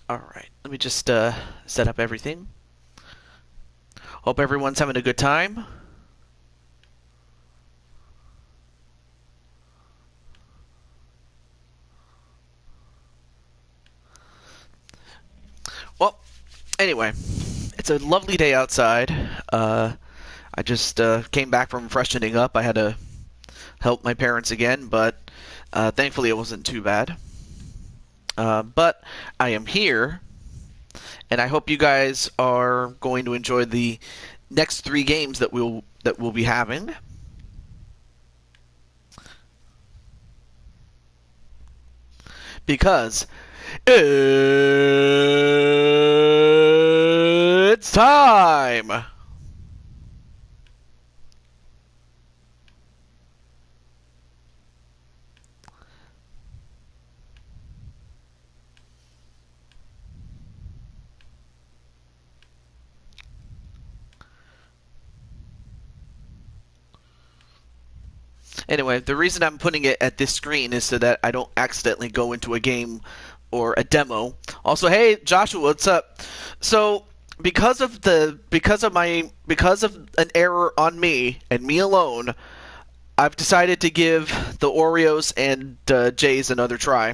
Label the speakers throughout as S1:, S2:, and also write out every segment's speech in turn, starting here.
S1: Alright, let me just set up everything. Hope everyone's having a good time. Well, anyway, it's a lovely day outside. I just came back from freshening up. I had to help my parents again, but thankfully it wasn't too bad. But I am here, and I hope you guys are going to enjoy the next 3 games that we'll be having. Because it's time! Anyway, the reason I'm putting it at this screen is so that I don't accidentally go into a game or a demo. Also, hey Joshua, what's up? So, because of an error on me and me alone, I've decided to give the Oreos and Jays another try,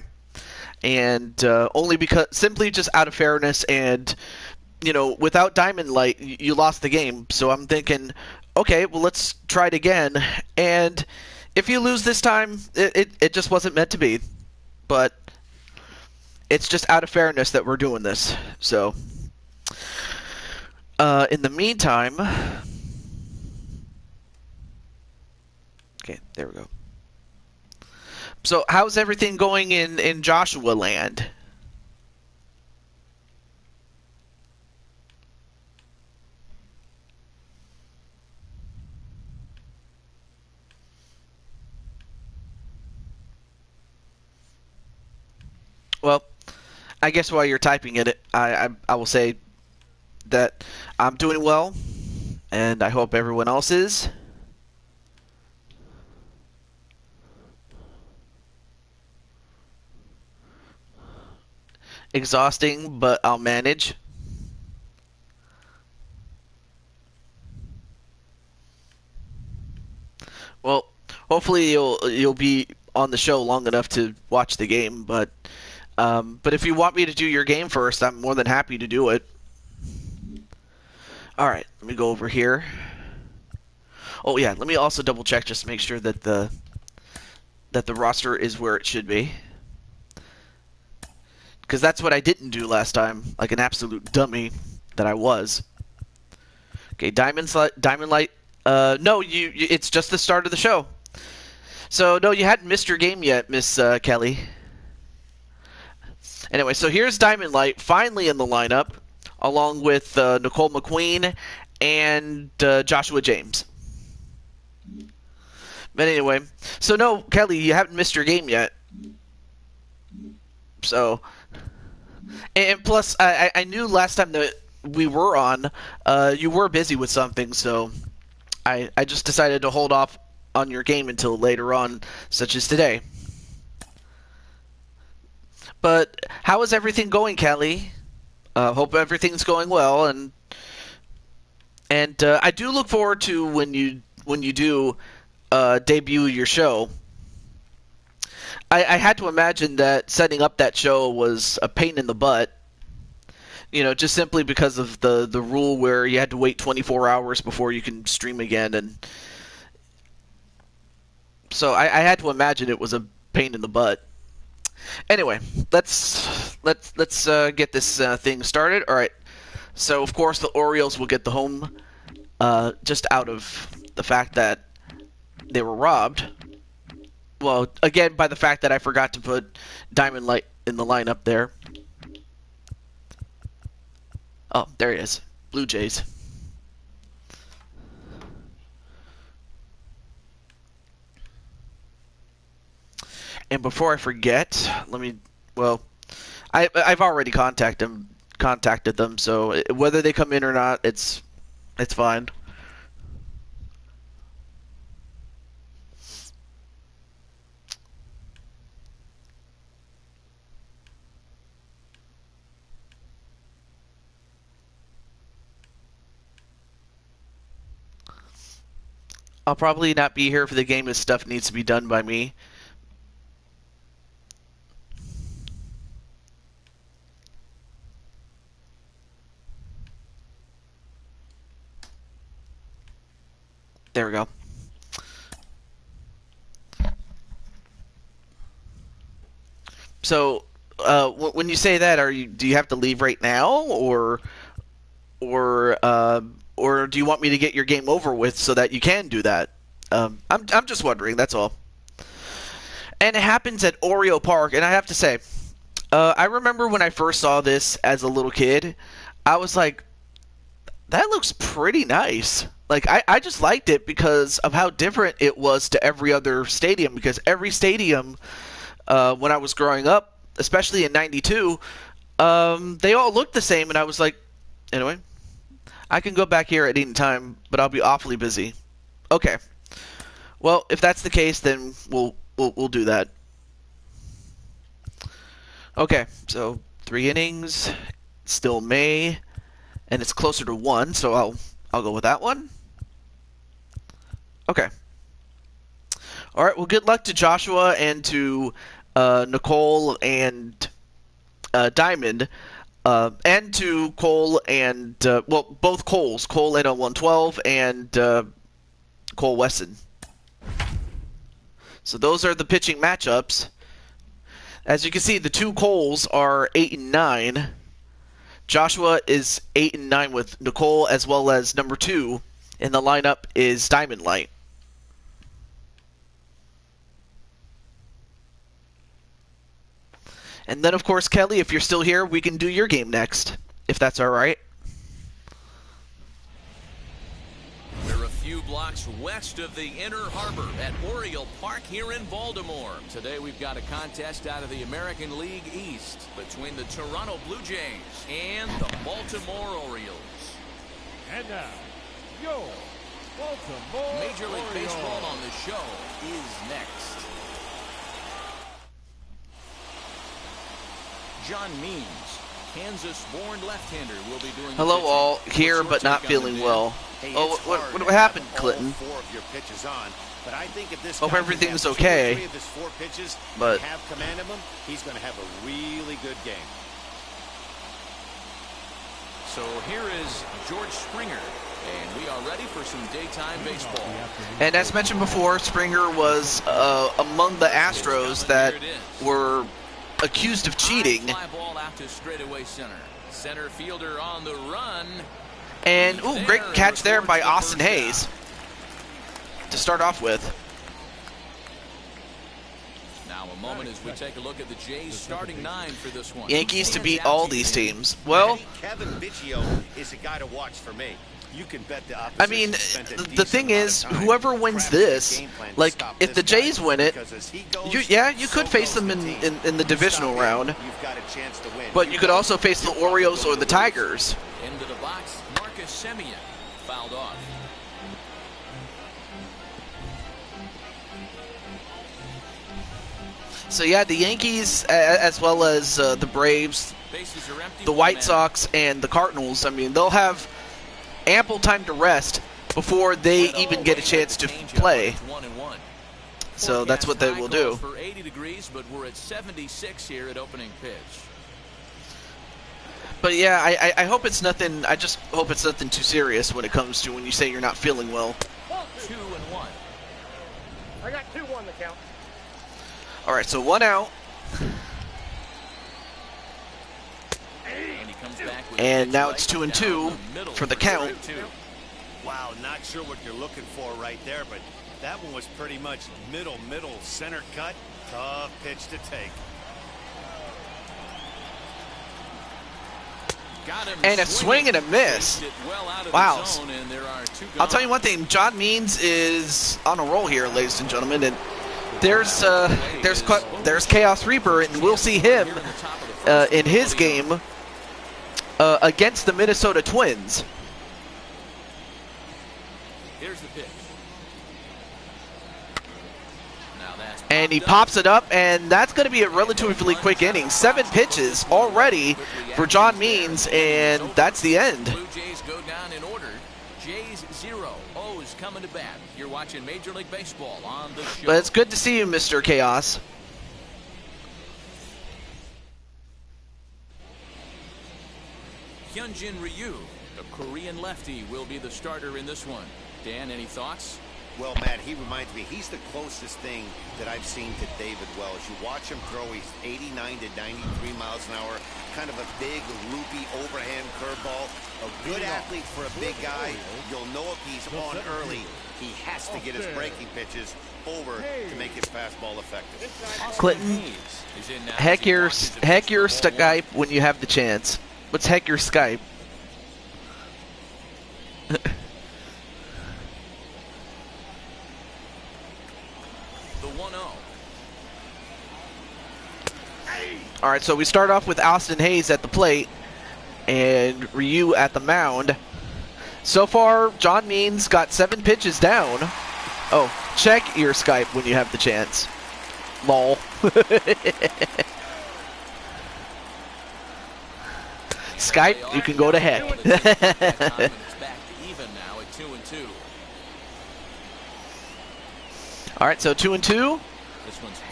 S1: and only because simply just out of fairness, and without Diamond Light, you lost the game. So I'm thinking, okay, well, let's try it again. And if you lose this time, it just wasn't meant to be. But it's just out of fairness that we're doing this. So, in the meantime, okay, there we go. So, how's everything going in Joshua Land? Well, I guess while you're typing it, I will say that I'm doing well, and I hope everyone else is. Exhausting, but I'll manage. Well, hopefully you'll be on the show long enough to watch the game, but if you want me to do your game first, I'm more than happy to do it. All right, let me go over here. Oh yeah, let me also double check just to make sure that the roster is where it should be, because that's what I didn't do last time, like an absolute dummy that I was. Okay, Diamond Light. No, it's just the start of the show. So no, you hadn't missed your game yet, Miss Kelly. Anyway, so here's Diamond Light finally in the lineup, along with Nicole McQueen and Joshua James. But anyway, so no, Kelly, you haven't missed your game yet. So, and plus, I knew last time that we were on, you were busy with something, so I just decided to hold off on your game until later on, such as today. But how is everything going, Kelly? Hope everything's going well, and I do look forward to when you do debut your show. I had to imagine that setting up that show was a pain in the butt. Just simply because of the rule where you had to wait 24 hours before you can stream again, and so I had to imagine it was a pain in the butt. Anyway, let's get this thing started. All right. So of course the Orioles will get the home, just out of the fact that they were robbed. Well, again, by the fact that I forgot to put Diamond Light in the lineup there. Oh, there he is. Blue Jays. And before I forget, let me. Well, I've already contacted them, so whether they come in or not, it's fine. I'll probably not be here for the game if stuff needs to be done by me. There we go. So, when you say that, do you have to leave right now, or do you want me to get your game over with so that you can do that? I'm just wondering. That's all. And it happens at Oreo Park, and I have to say, I remember when I first saw this as a little kid, I was like, that looks pretty nice. Like, I just liked it because of how different it was to every other stadium, because every stadium, when I was growing up, especially in '92, they all looked the same, and I was like, anyway, I can go back here at any time, but I'll be awfully busy. Okay. Well, if that's the case, then we'll do that. Okay, so 3 innings, still May, and it's closer to 1, so I'll go with that one. Okay. All right. Well, good luck to Joshua and to Nicole and Diamond, and to Cole and well, both Coles, Cole at 112 and Cole Wesson. So those are the pitching matchups. As you can see, the 2 Coles are 8 and 9. Joshua is 8 and 9 with Nicole, as well as number 2 in the lineup is Diamond Light. And then, of course, Kelly, if you're still here, we can do your game next, if that's all right.
S2: We're a few blocks west of the Inner Harbor at Oriole Park here in Baltimore. Today we've got a contest out of the American League East between the Toronto Blue Jays and the Baltimore Orioles.
S3: And now, your Baltimore
S2: Major League
S3: Orioles.
S2: Baseball on the show is next. John Means, Kansas-born left-hander, will be doing.
S1: Hello, all. Here, but not feeling well.
S4: Hey,
S1: Oh, what happened, Clinton?
S4: But I think if this
S1: Hope
S4: guy
S1: everything's
S4: can have 2 or
S1: okay.
S4: 3 of his 4 pitches
S1: But
S4: and have command of them, he's going to have a really good game.
S2: So here is George Springer, and we are ready for some daytime baseball.
S1: And as mentioned before, Springer was among the Astros that were accused of cheating.
S2: Fly ball out to straightaway center. Center fielder on the run.
S1: And, ooh, great catch there by Austin Hayes to start off with.
S2: Now a moment as we take a look at the Jays starting 9 for this one.
S1: Yankees to beat all these teams. Well,
S4: Kevin Biggio is a guy to watch for me. You can bet the opposition.
S1: I mean, the thing is, whoever wins this, like, if the Jays win it, you could face them in the divisional round, but you could also face the Orioles or the Tigers.
S2: Into the box, Marcus Semien fouled off.
S1: So yeah, the Yankees, as well as the Braves,
S2: Bases are empty.
S1: the White Sox, and the Cardinals, I mean, they'll have ample time to rest before they even get a chance to play. So that's what they will do.
S2: For 80 degrees, but we're at 76 here at opening pitch.
S1: But yeah, I hope it's nothing. I just hope it's nothing too serious when it comes to when you say you're not feeling well.
S2: 2-1.
S3: I got 2-1 the count.
S1: All right, so 1 out,
S2: And he comes back with
S1: and now
S2: a
S1: it's
S2: strike
S1: 2-2
S2: down the middle
S1: for the count.
S2: strike 2.
S4: Wow, not sure what you're looking for right there, but that one was pretty much middle, center cut. Tough pitch to take.
S2: Got him
S1: And a swing and a miss.
S2: Faced it well out of
S1: Wow.
S2: the zone, and there are 2
S1: I'll tell
S2: gone.
S1: you one thing, John Means is on a roll here, ladies and gentlemen, and there's Chaos Reaper, and we'll see him in his game against the Minnesota Twins.
S2: Here's the pitch. Now that's
S1: And he pops it up, and that's going to be a relatively quick inning. 7 pitches already for John Means, and that's the end.
S2: Blue Jays go down in order. Jays 0, O's coming to bat. You're watching Major League Baseball on the show.
S1: But it's good to see you, Mr. Chaos.
S2: Hyunjin Ryu, the Korean lefty, will be the starter in this one. Dan, any thoughts?
S4: Well, Matt, he reminds me, he's the closest thing that I've seen to David Wells. You watch him throw, he's 89 to 93 miles an hour, kind of a big, loopy, overhand curveball. A good athlete for a big guy. You'll know if he's on early, he has to get his breaking pitches over to make his fastball effective.
S1: Clinton, heck your Skype when you have the chance. What's heck your Skype? All right, so we start off with Austin Hayes at the plate and Ryu at the mound. So far, John Means got 7 pitches down. Oh, check your Skype when you have the chance. Lol. Skype, you can go to heck. All right, so 2-2.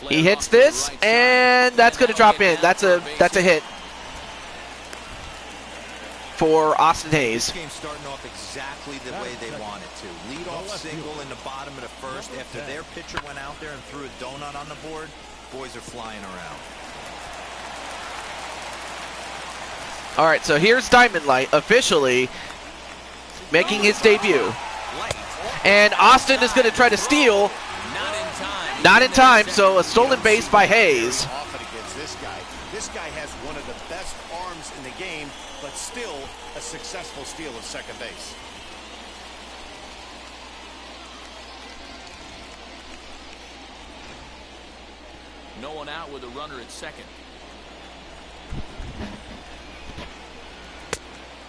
S1: He hits this, and that's going to drop in. That's a hit for Austin Hayes.
S5: This game's starting off exactly the way they want it to. Lead off single in the bottom of the first. After their pitcher went out there and threw a donut on the board, boys are flying around.
S1: All right, so here's Diamond Light officially making his debut. And Austin is going to try to steal. Not in time, so a stolen base by Hayes.
S4: Often against this guy. This guy has one of the best arms in the game, but still a successful steal of second base.
S2: No one out with a runner at second.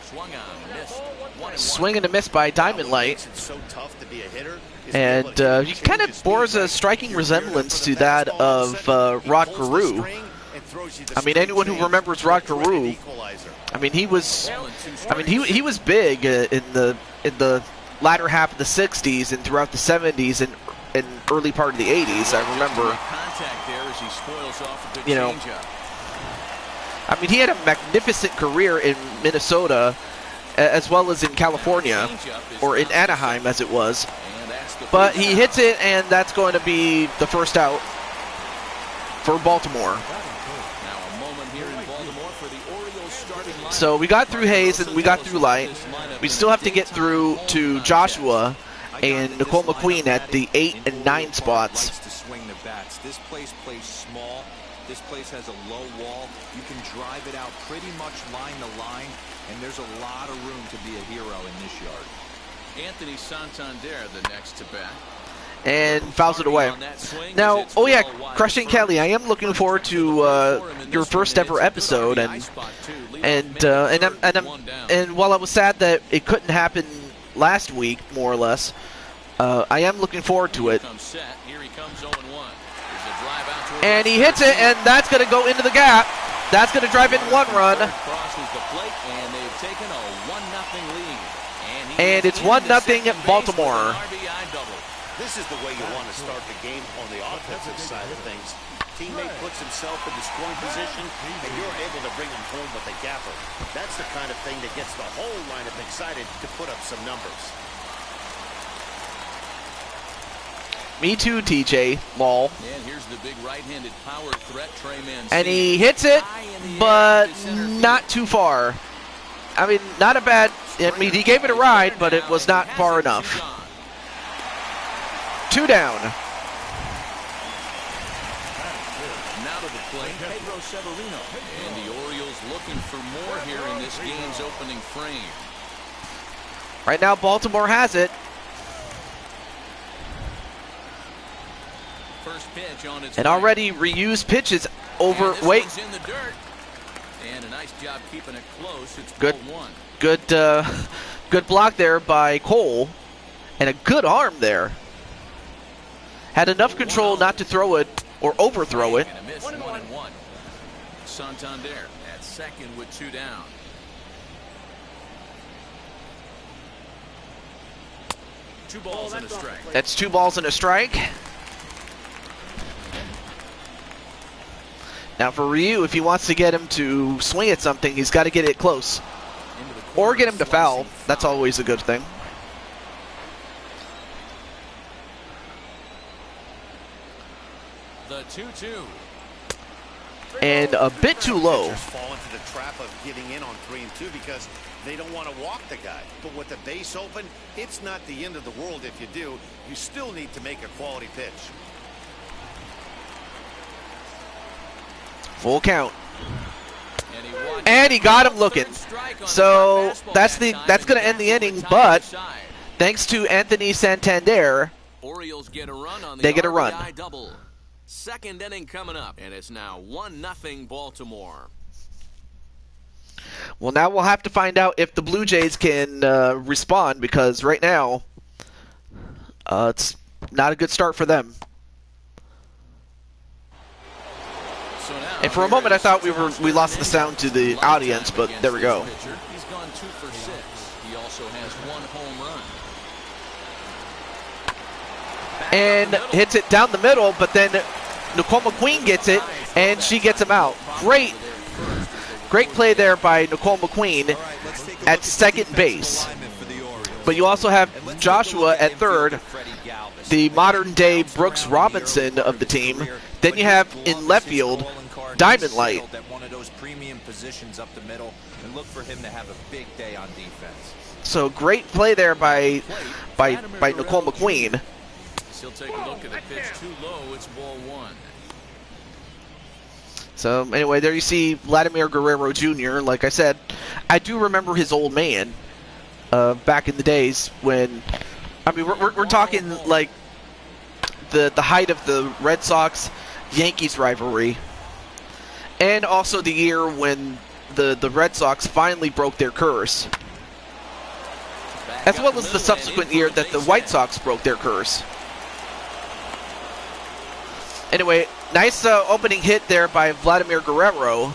S2: Swung on, missed.
S1: Swing and a miss by Diamond Light.
S4: It's so tough to be a hitter.
S1: And he kind of bears a striking resemblance to that of Rod Carew. I mean, anyone who remembers Rod Carew, I mean, he was big in the latter half of the 60s and throughout the 70s and early part of the 80s. I remember, you know, I mean, he had a magnificent career in Minnesota as well as in California, or in Anaheim as it was. But he hits it, and that's going to be the first out for Baltimore. So we got through Hayes and we got through Light. We still have to get through to Joshua and Nicole McQueen at the 8 and 9 spots.
S5: This place plays small. This place has a low wall. You can drive it out pretty much line to line, and there's a lot of room to be a hero in this yard.
S2: Anthony Santander, the next to bat.
S1: And fouls it away. Now, oh yeah, Crushing Kelly, I am looking forward to your first ever episode, and while I was sad that it couldn't happen last week, more or less, I am looking forward to it. And he hits it, and that's going to go into the gap. That's going to drive in 1 run. And it's 1-0 Baltimore.
S4: This is the way you want to start the game on the offensive side of things. Teammate puts himself in the scoring position, and you're able to bring him home with a gapper. That's the kind of thing that gets the whole lineup excited to put up some numbers.
S1: Me too, TJ. Lol.
S2: And here's the big right-handed power threat, Trey Mancini.
S1: And he hits it, but not too far. I mean, not a bad. I mean, he gave it a ride, but it was not far enough. 2 down.
S2: Now to the plate, Pedro Severino. And the Orioles looking for more here in this game's opening frame.
S1: Right now, Baltimore has it.
S2: First pitch on its
S1: and already reused pitches over. Wait.
S2: In the dirt. And a nice job keeping it close. It's
S1: Good.
S2: 1.
S1: Good block there by Cole, and a good arm there. Had enough control not to throw it or overthrow it.
S2: And a miss, 1-1. Santander at second with 2 down. 2 balls and a strike.
S1: That's 2 balls and a strike. Now for Ryu, if he wants to get him to swing at something, he's got to get it close. Or get him to foul. That's always a good thing.
S2: The 2-2.
S1: And a bit too low.
S4: Pitchers fall into the trap of giving in on 3 and 2 because they don't want to walk the guy. But with the base open, it's not the end of the world if you do. You still need to make a quality pitch.
S1: Full count. And he got him looking. So that's going to end the inning, but thanks to Anthony Santander,
S2: Orioles get a run on the
S1: they get a run.
S2: RBI double. Second inning coming up, and it's now 1-0 Baltimore.
S1: Well, now we'll have to find out if the Blue Jays can respond, because right now it's not a good start for them. And for a moment, I thought we lost the sound to the audience, but there we go.
S2: He's gone 2 for 6. He also has 1 home run.
S1: And hits it down the middle, but then Nicole McQueen gets it, and she gets him out. Great play there by Nicole McQueen at second base. But you also have Joshua at third, the modern-day Brooks Robinson of the team. Then you have in left field Diamond Light.
S5: One of those premium positions up the middle, and look for him to have a big day on defense.
S1: So great play there by Nicole McQueen.
S2: He'll take a look at the pitch too low. It's ball 1.
S1: So anyway, there you see Vladimir Guerrero Jr. Like I said, I do remember his old man back in the days when, I mean, we're talking like the height of the Red Sox-Yankees rivalry. And also the year when the Red Sox finally broke their curse. As well as the subsequent year that the White Sox broke their curse. Anyway, nice opening hit there by Vladimir Guerrero.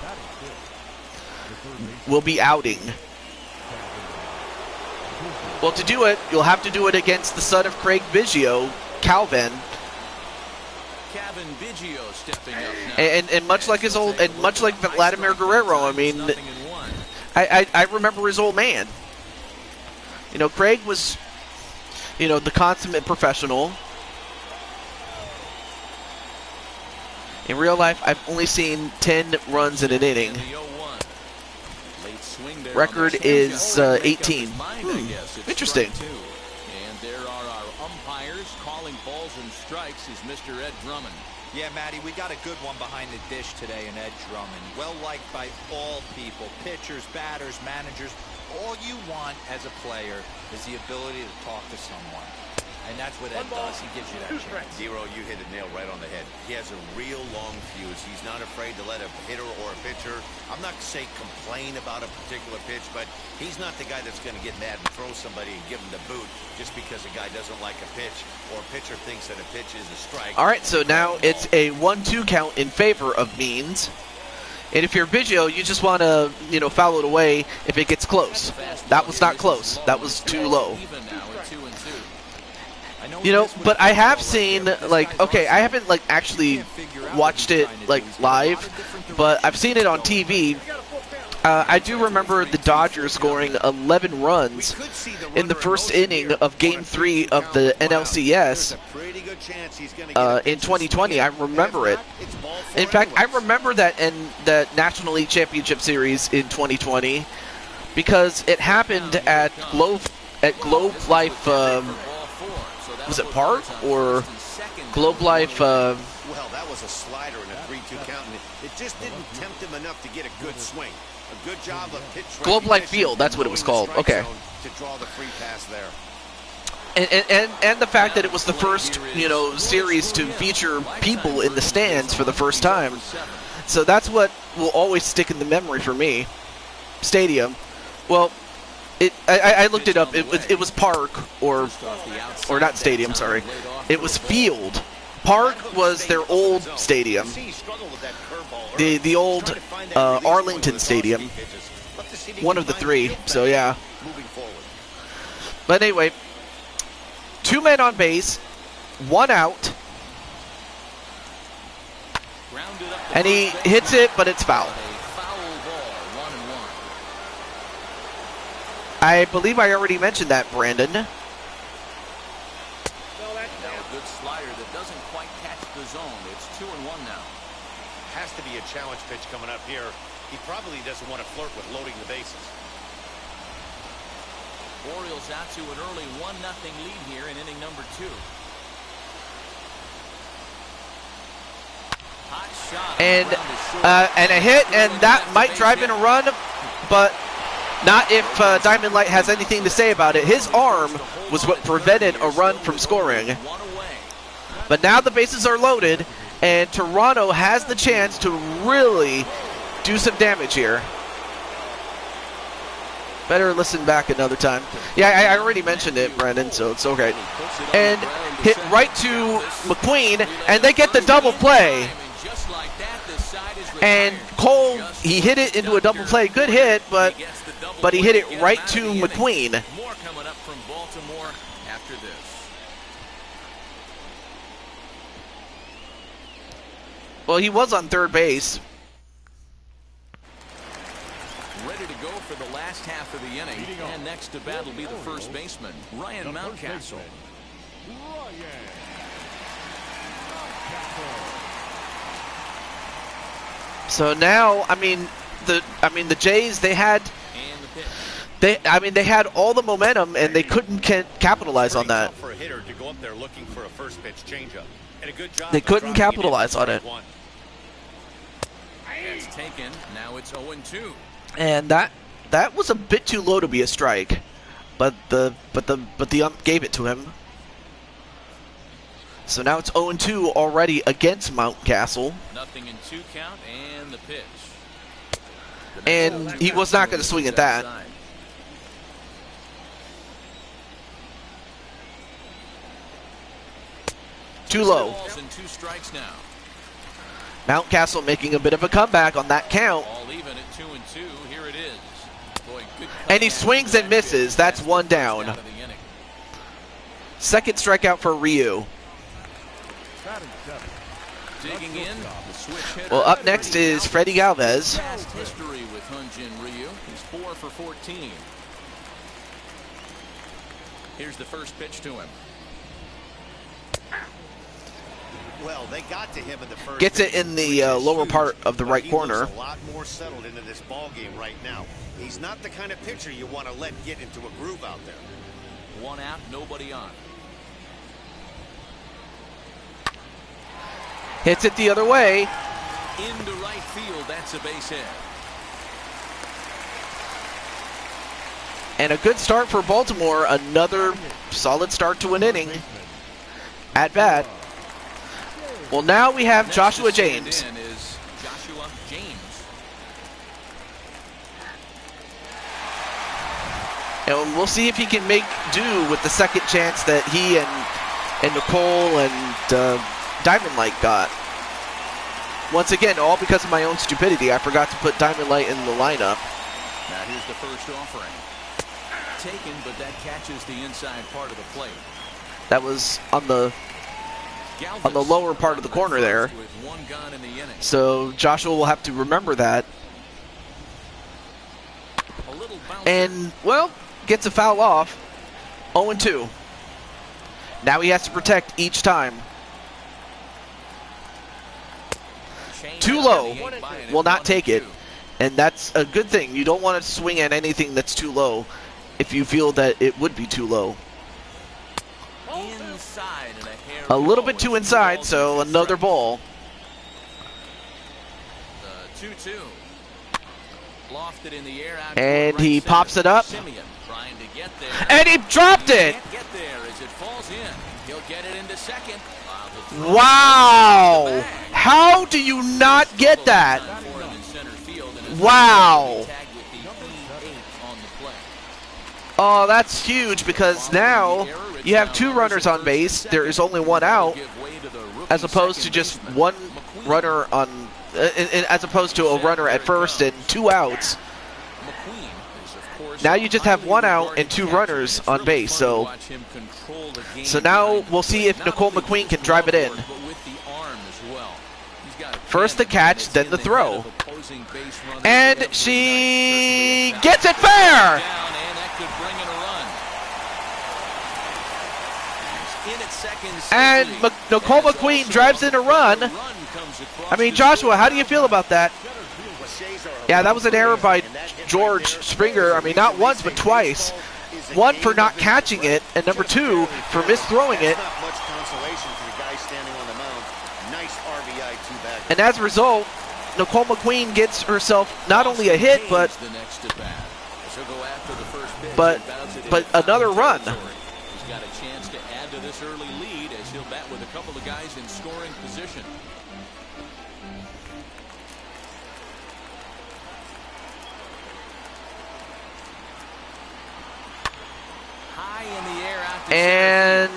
S1: Will be outing. Well, to do it, you'll have to do it against the son of Craig Biggio, Calvin.
S2: Biggio stepping up now.
S1: And much like his old, and much like Vladimir Guerrero, I mean, I remember his old man. You know, Craig was, you know, the consummate professional. In real life, I've only seen 10 runs in an inning. Record is 18. Interesting.
S2: And there are our umpires calling balls and strikes is Mr. Ed Drummond.
S5: Yeah, Matty, we got a good one behind the dish today in Ed Drummond. Well liked by all people, pitchers, batters, managers. All you want as a player is the ability to talk to someone. And that's what Ed does. He gives you that chance.
S4: Zero, you hit the nail right on the head. He has a real long fuse. He's not afraid to let a hitter or a pitcher, I'm not to say complain about a particular pitch, but he's not the guy that's going to get mad and throw somebody and give him the boot just because a guy doesn't like a pitch or a pitcher thinks that a pitch is a strike.
S1: All right, so now it's a 1-2 count in favor of Means. And if you're Biggio, you just want to, you know, foul it away if it gets close. That was not close. That was too low. You know, but I have seen, like, okay, I haven't, like, actually watched it, like, live, but I've seen it on TV. I do remember the Dodgers scoring 11 runs in the first inning of Game 3 of the NLCS in 2020. I remember it. In fact, I remember that in the National League Championship Series in 2020 because it happened at Globe Life. Was it Park or Globe Life?
S4: Well, that was a slider in a 3-2 count, and it just didn't tempt him enough to get a good swing. A good job of pitch
S1: Globe Life Field, that's what it was called. Okay.
S4: To draw the free pass there.
S1: And the fact that it was the first, you know, series to feature people in the stands for the first time. So that's what will always stick in the memory for me. Stadium. Well, I looked it up. It was Park or not stadium. Sorry, it was Field. Park was their old stadium, the old Arlington Stadium, one of the three. So yeah. But anyway, 2 men on base, 1 out, and he hits it, but it's foul. I believe I already mentioned that, Brandon.
S2: Now a good slider that doesn't quite catch the zone. It's 2-1 now.
S4: Has to be a challenge pitch coming up here. He probably doesn't want to flirt with loading the bases.
S2: Orioles out to an early 1-0 lead here in inning number 2. Hot shot
S1: And a hit, and that might drive in a run, but not if Diamond Light has anything to say about it. His arm was what prevented a run from scoring. But now the bases are loaded, and Toronto has the chance to really do some damage here. Better listen back another time. Yeah, I already mentioned it, Brandon, so it's okay. And hit right to McQueen, and they get the double play. And Cole, he hit it into a double play. Good hit, but he hit it right to McQueen.
S2: More coming up from Baltimore after this.
S1: Well, he was on third base.
S2: Ready to go for the last half of the inning. And next to bat will be the first baseman, Ryan Mountcastle.
S1: So now, I mean the Jays, they had all the momentum, and they couldn't capitalize on that.
S4: For a hitter to go up there looking for a first pitch changeup, and a good job.
S1: They couldn't capitalize on it.
S2: It's taken. Now it's 0-2.
S1: And that was a bit too low to be a strike, but the ump gave it to him. So now it's 0-2 already against Mountcastle.
S2: 0-2 count and the pitch.
S1: And he was not going to swing at that. Too low. Mountcastle making a bit of a comeback on that count.
S2: All even at 2-2. Here it is. Boy, good.
S1: And he swings and misses. That's 1 down. Second strikeout for Ryu.
S2: Digging in, the switch hitter.
S1: Well, up next is Freddy Galvez.
S2: Past history with Hyun-Jin Ryu. He's 4 for 14. Here's the first pitch to him.
S4: Well, they got to him in the first.
S1: Gets it in the lower part of the right corner.
S4: He's a lot more settled into this ball game right now. He's not the kind of pitcher you want to let get into a groove out there.
S2: 1 out, nobody on.
S1: Hits it the other way.
S2: Into right field, that's a base hit.
S1: And a good start for Baltimore. Another solid start to an inning. At bat. Well, now we have Joshua James.
S2: Is Joshua James.
S1: And we'll see if he can make do with the second chance that he and Nicole and Diamond Light got. Once again, all because of my own stupidity, I forgot to put Diamond Light in the lineup.
S2: Now here's the first offering. Taken, but that catches the inside part of the plate.
S1: That was on the lower part of the corner there.
S2: With 1 gone in the inning.
S1: So Joshua will have to remember that.
S2: A little bouncer.
S1: And, well, gets a foul off. 0-2. Now he has to protect each time. Too low. Will not take it. And that's a good thing. You don't want to swing at anything that's too low if you feel that it would be too low.
S2: Inside and
S1: a little bit too inside, so another ball.
S2: The 2-2. Lofted in the air out
S1: and he
S2: right
S1: pops it up.
S2: Simeon trying to get there.
S1: And he dropped it.
S2: Can't get there as it falls in. He'll get it into second.
S1: Wow. How do you not get that? Wow. Oh, that's huge because now you have 2 runners on base. There is only 1 out, as opposed to just 1 runner on, as opposed to a runner at first and 2 outs. now you just have 1 out and 2 runners on base. So now we'll see if Nicole McQueen can drive it in. First the catch, then the throw. And she gets it fair! And Nicole McQueen drives in a run. I mean, Joshua, how do you feel about that? Yeah, that was an error by George Springer. I mean, not once, but twice. 1 for not catching it, and number 2 for misthrowing it. And as a result, Nicole McQueen gets herself not only a hit, but another run.
S2: He's got a chance to add to this early lead as he'll bat with a couple of guys in scoring position. High in the air out to
S1: and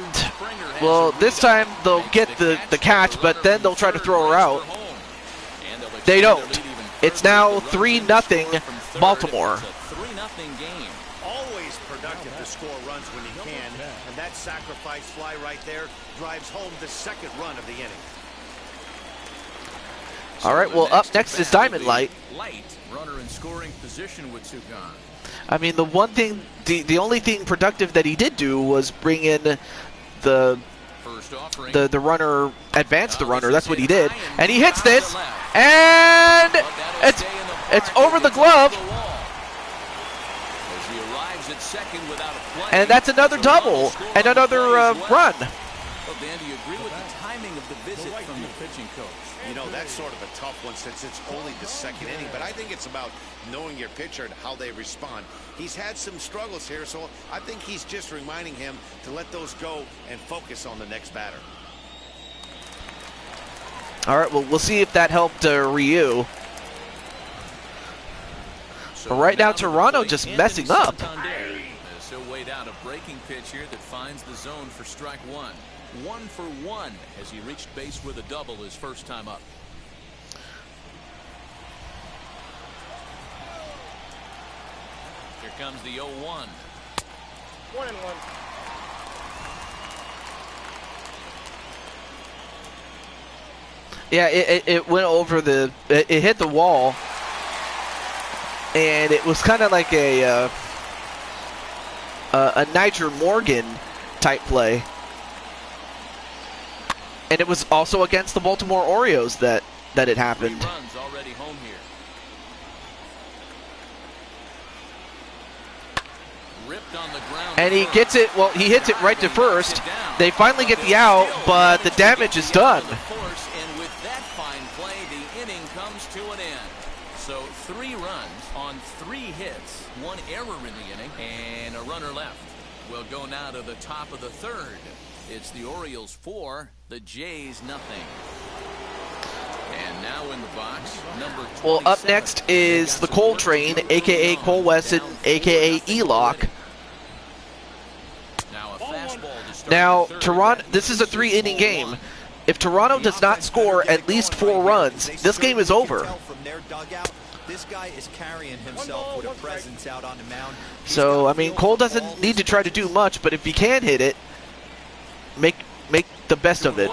S1: well, this time they'll get the catch, but then they'll try to throw her out. They don't. It's now 3-0 Baltimore.
S2: It's a 3-0 game.
S4: Always productive to score runs when you can, and that sacrifice fly right there drives home the second run of the inning.
S1: All right, well, up next is Diamond Light.
S2: Runner in scoring position with 2 gone.
S1: I mean, the only thing productive that he did do was bring in the runner, advance the runner. That's what he did, and he hits this, and it's over the glove, and that's another double and another run.
S2: Dan, do you agree with the timing of the visit from the pitching coach?
S4: You know, that's sort of a tough one since it's only the second inning, but I think it's about knowing your pitcher and how they respond. He's had some struggles here, so I think he's just reminding him to let those go and focus on the next batter.
S1: All right, well, we'll see if that helped Ryu. But right now, Toronto just messing up.
S2: He'll wait out a breaking pitch here that finds the zone for strike 1. 1 for 1 as he reached base with a double his first time up. Here comes the 0-1.
S3: 1-1.
S1: Yeah, it went over it hit the wall, and it was kind of like a Niger Morgan type play. And it was also against the Baltimore Orioles that it happened.
S2: 3 runs already home here. Ripped on the ground.
S1: And he gets it, well, he hits it right to first. They finally get the out, but the damage is done.
S2: And with that fine play, the inning comes to an end. So 3 runs on 3 hits, 1 error in the inning, and a runner left. We'll go now to the top of the 3rd. It's the Orioles 4, the Jays nothing. And now in the box, number 27.
S1: Well, up next is the Cole Train, a.k.a. Cole Wesson, a.k.a. E-Lock. Now, Toronto, this is a 3-inning game. If Toronto does not score at least 4 runs, this game is over.
S5: This guy is carrying himself with a presence out on the mound.
S1: So, I mean, Cole doesn't need to try to do much, but if he can hit it, make the best of it.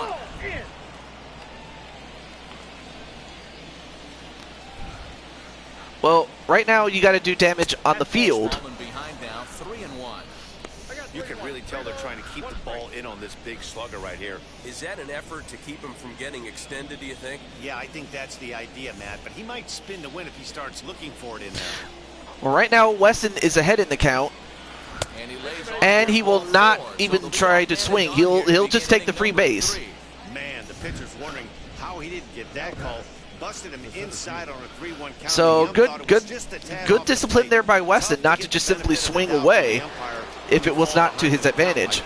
S1: Well, right now you got to do damage on the field.
S4: You can really tell they're trying to keep the ball in on this big slugger right here.
S6: Is that an effort to keep him from getting extended, do you think?
S4: Yeah, I think that's the idea, Matt. But he might spin to win if he starts looking for it in there.
S1: Well, right now Wesson is ahead in the count. And he will not even try to swing. He'll just take the free base.
S4: Man, the pitcher's wondering how he didn't get that call. Busted him inside on a 3-1 count.
S1: So good discipline there by Wesson not to just simply swing away if it was not to his advantage.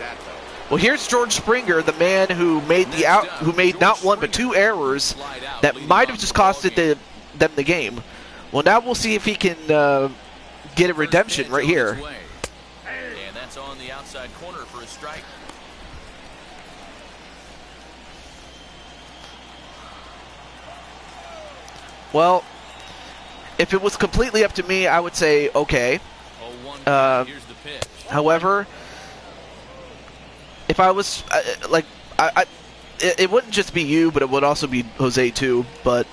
S1: Well, here's George Springer, the man who made not 1 but 2 errors that might have just costed them the game. Well, now we'll see if he can get a redemption right here.
S2: And that's on the outside corner for a strike.
S1: Well, if it was completely up to me, I would say okay. However, if I was it wouldn't just be you, but it would also be Jose too. But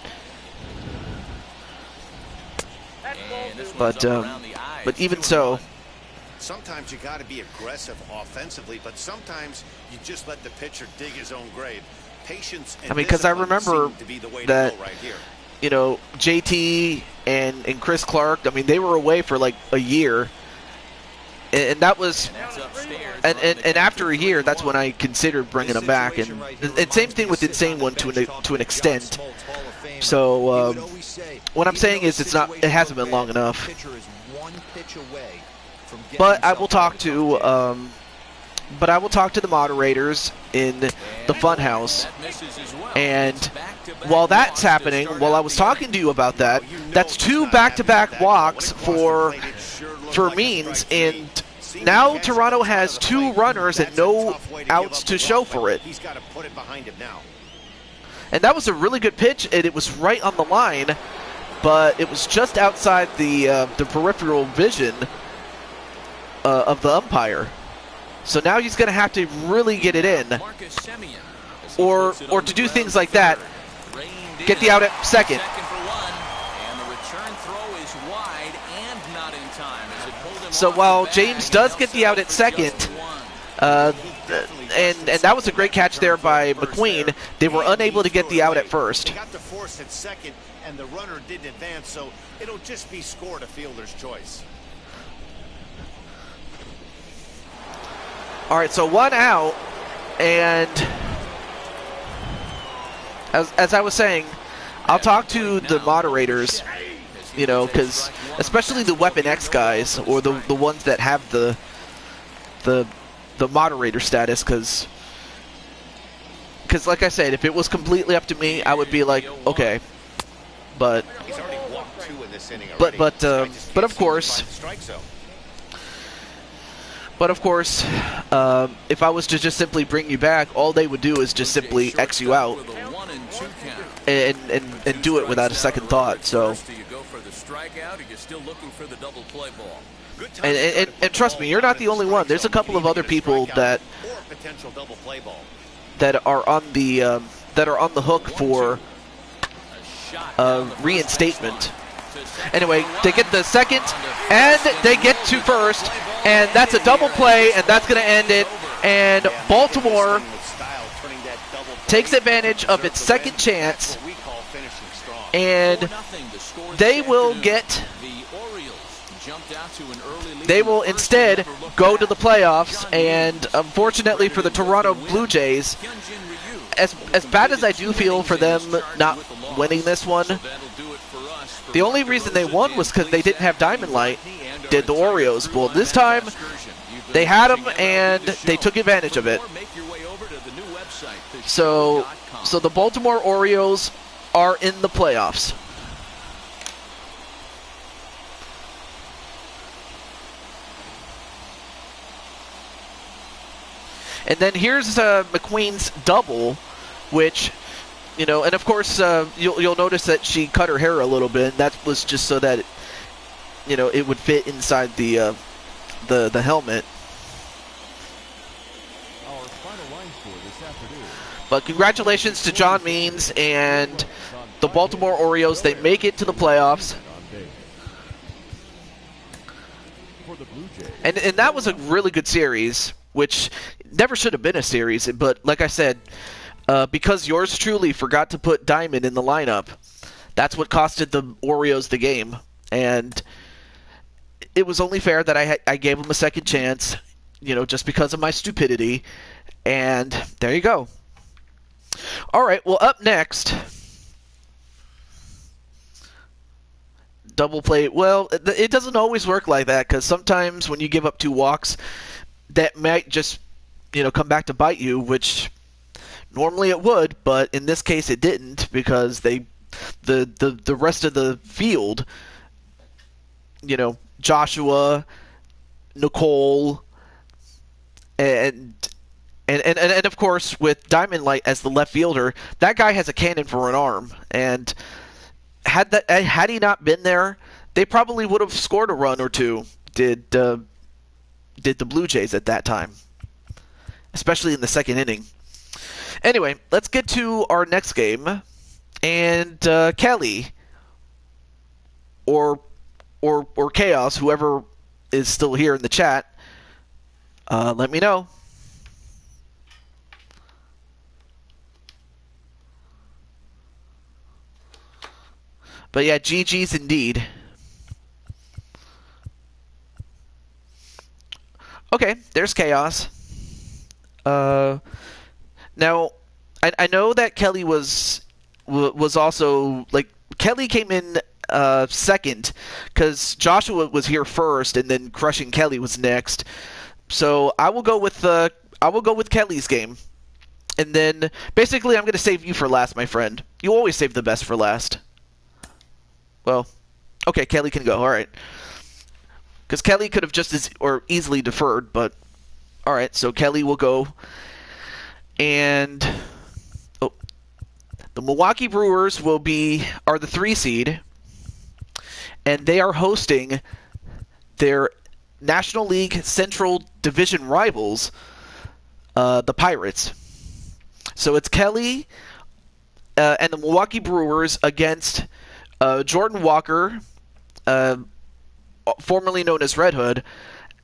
S1: even so,
S4: sometimes you got to be aggressive offensively, but sometimes you just let the pitcher dig his own grave. Patience and
S1: because I remember
S4: to be the way
S1: that
S4: to go right here.
S1: JT and Chris Clark, I mean, they were away for like a year, and that was and after a year, that's when I considered bringing them back, and same thing with Insane One to an extent. So what I'm saying is it hasn't been long enough. But I will talk to the moderators in the Funhouse, and while that's happening, while I was talking to you about that, that's 2 back-to-back walks for Means, and now Toronto has 2 runners and no outs to show for it.
S4: He's got to put it behind him now.
S1: And that was a really good pitch, and it was right on the line, but it was just outside the peripheral vision of the umpire. So now he's going to have to really get it in, or to do things like that, get the out at second. So while James does get the out at second, and that was a great catch there by McQueen, they were unable to get the out at first.
S4: They got the force at second, and the runner didn't advance, so it'll just be scored a fielder's choice.
S1: All right, so 1 out, and as I was saying, I'll talk to the moderators, because especially the Weapon X guys, or the ones that have the moderator status, because like I said, if it was completely up to me, I would be like, okay, but
S4: He's already walked 2 in this inning
S1: but
S4: already.
S1: but of course. But of course, if I was to just simply bring you back, all they would do is just simply X you out and do it without a second thought. So, and trust me, you're not the only one. There's a couple of other people that are on the hook for reinstatement. Anyway, they get the second, and they get to first, and that's a double play, and that's going to end it. And Baltimore takes advantage of its second chance, and they will instead go to the playoffs. And unfortunately for the Toronto Blue Jays, as bad as I do feel for them not winning this one, the only reason they won was because they didn't have Diamond Light, did the Orioles. Well, this time they had them and they took advantage of it. So the Baltimore Orioles are in the playoffs. And then here's McQueen's double, which, and of course you'll notice that she cut her hair a little bit. And that was just so that it would fit inside the helmet. But congratulations to John Means and the Baltimore Orioles. They make it to the playoffs. And that was a really good series, which never should have been a series. But like I said, because yours truly forgot to put Diamond in the lineup, that's what costed the Orioles the game. And it was only fair that I gave them a second chance, just because of my stupidity. And there you go. All right, well, up next, double play. Well, it doesn't always work like that, because sometimes when you give up 2 walks, that might just, come back to bite you, which normally it would, but in this case it didn't, because the rest of the field, Joshua, Nicole, and of course with Diamond Light as the left fielder, that guy has a cannon for an arm, and had he not been there, they probably would have scored a run or two. did the Blue Jays at that time, especially in the second inning. Anyway, let's get to our next game, and Kelly or Chaos, whoever is still here in the chat, let me know. But yeah, GG's indeed. Okay, there's Chaos. Now, I know that Kelly was also, like, Kelly came in second because Joshua was here first, and then Crushing Kelly was next. So I will go with Kelly's game, and then basically I'm going to save you for last, my friend. You always save the best for last. Well, okay, Kelly can go. All right, because Kelly could have just easily deferred, but all right. So Kelly will go, and the Milwaukee Brewers are the 3 seed, and they are hosting their National League Central Division rivals, the Pirates. So it's Kelly and the Milwaukee Brewers against Jordan Walker, formerly known as Red Hood,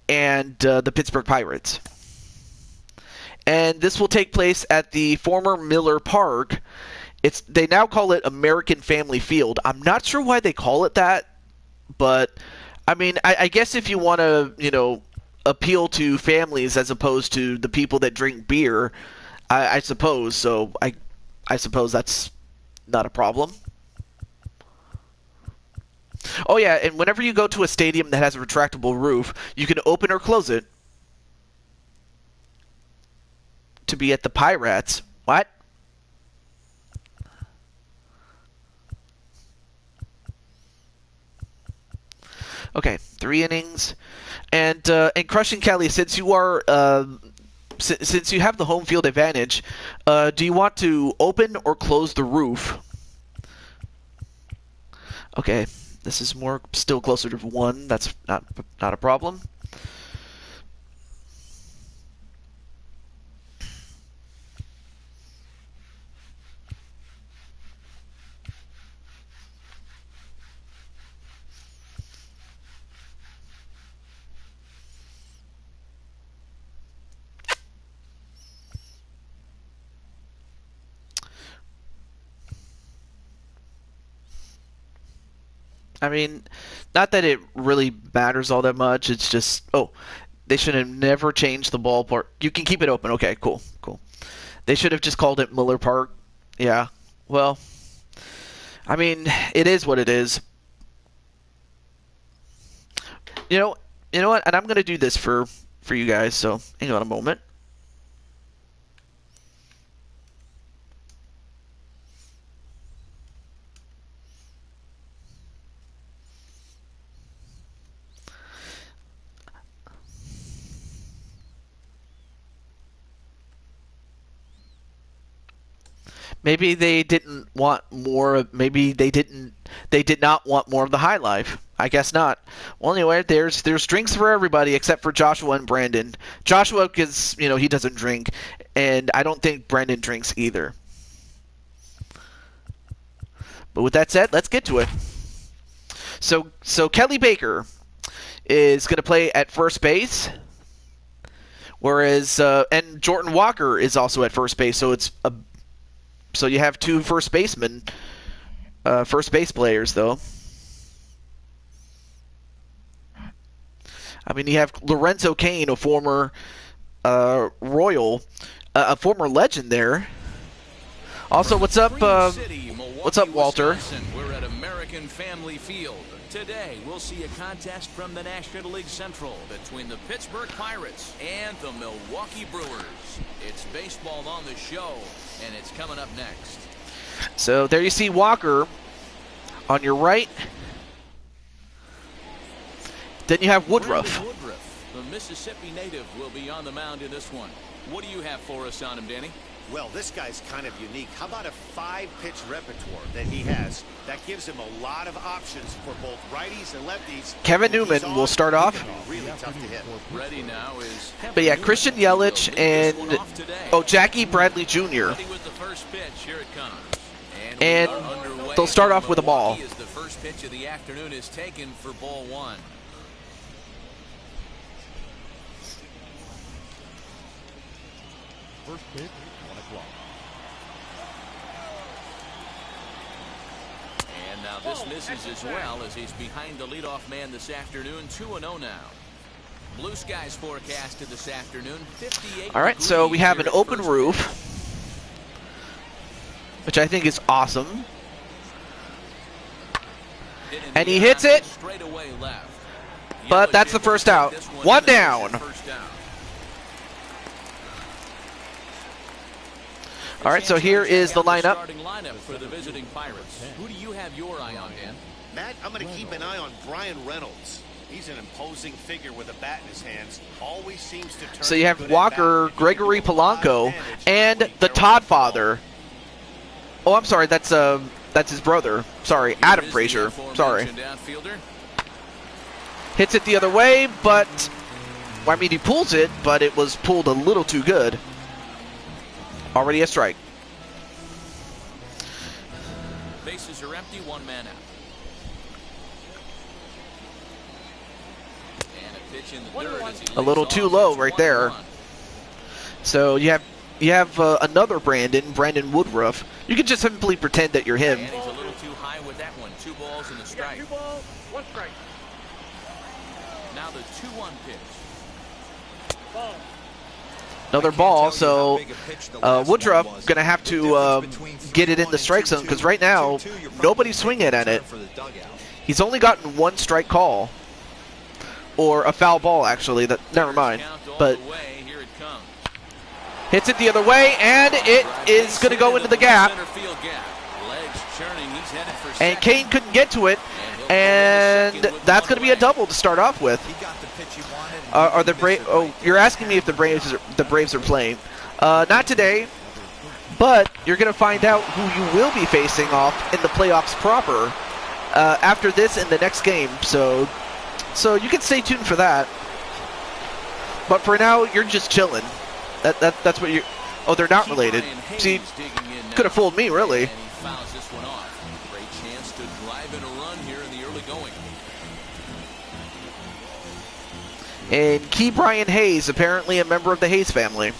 S1: and the Pittsburgh Pirates. And this will take place at the former Miller Park. They now call it American Family Field. I'm not sure why they call it that, but I mean, I guess if you want to, appeal to families as opposed to the people that drink beer, I suppose. So I suppose that's not a problem. Oh yeah, and whenever you go to a stadium that has a retractable roof, you can open or close it to be at the Pirates. What? Okay, 3 innings, and Crushing Kelly, since you are since you have the home field advantage, do you want to open or close the roof? Okay, this is still closer to 1. That's not a problem. I mean, not that it really matters all that much. It's just, they should have never changed the ballpark. You can keep it open. Okay, cool. They should have just called it Miller Park. Yeah, well, I mean, it is what it is. You know what? And I'm going to do this for you guys, so hang on a moment. Maybe they didn't want more. Maybe they did not want more of the high life. I guess not. Well, anyway, there's drinks for everybody except for Joshua and Brandon. Joshua, because he doesn't drink, and I don't think Brandon drinks either. But with that said, let's get to it. So Kelly Baker is going to play at first base, whereas and Jordan Walker is also at first base. So you have 2 first base players, though. I mean, you have Lorenzo Kane, a former Royal, a former legend there. Also, what's up, Walter?
S2: We're at American Family Field. Today, we'll see a contest from the National League Central between the Pittsburgh Pirates and the Milwaukee Brewers. It's baseball on the show, and it's coming up next.
S1: So there you see Walker on your right. Then you have Woodruff.
S2: The Mississippi native will be on the mound in this one. What do you have for us on him, Danny?
S4: Well, this guy's kind of unique. How about a 5-pitch repertoire that he has? That gives him a lot of options for both righties and lefties.
S1: Kevin Newman will start off.
S4: Really tough to hit.
S2: Ready now is
S1: But yeah, Christian Yelich and Jackie Bradley Jr.
S2: Ready with the first pitch. Here it comes.
S1: And
S2: we are underway.
S1: they'll start off with a ball.
S2: Milwaukee as the first pitch of the afternoon is taken for ball 1.
S3: First pitch, 1 o'clock.
S2: And now this misses as well as he's behind the leadoff man this afternoon. 2-0 now. Blue skies forecasted this afternoon. 58.
S1: All right, so we have an open roof, which I think is awesome. And he hits it, but that's the first out. 1 down. All right, so here is the lineup.
S2: For the visiting Pirates. Who do you have your eye on, Dan?
S4: Matt, I'm going to keep an eye on Brian Reynolds. He's an imposing figure with a bat in his hands. Always seems to turn.
S1: So you have Walker, Gregory Polanco, and the Todd father. Oh, I'm sorry, that's his brother. Sorry, Adam Frazier. Sorry. Hits it the other way, but I mean he pulls it, but it was pulled a little too good. Already a strike.
S2: Bases are empty, 1 man out. And a pitch in the third as he
S1: A little too low right there. So you have another Brandon Woodruff. You can just simply pretend that you're him.
S2: And he's a little too high with that one. 2 balls and a strike.
S3: 2 balls, 1 strike.
S2: Now the 2-1 pitch.
S3: Ball.
S1: Another ball, so Woodruff gonna have to get it in the strike zone because right now nobody's swinging at it. He's only gotten 1 strike call, or a foul ball actually. That never mind, but hits it the other way, and it is gonna go into the gap. And Kane couldn't get to it, and that's gonna be a double to start off with. Are the Braves? Oh, you're asking me if the Braves are playing? Not today, but you're going to find out who you will be facing off in the playoffs proper after this in the next game. So you can stay tuned for that. But for now, you're just chilling. That's what you. Oh, they're not related. See, could have fooled me, really. And Key Brian Hayes, apparently a member of the Hayes family.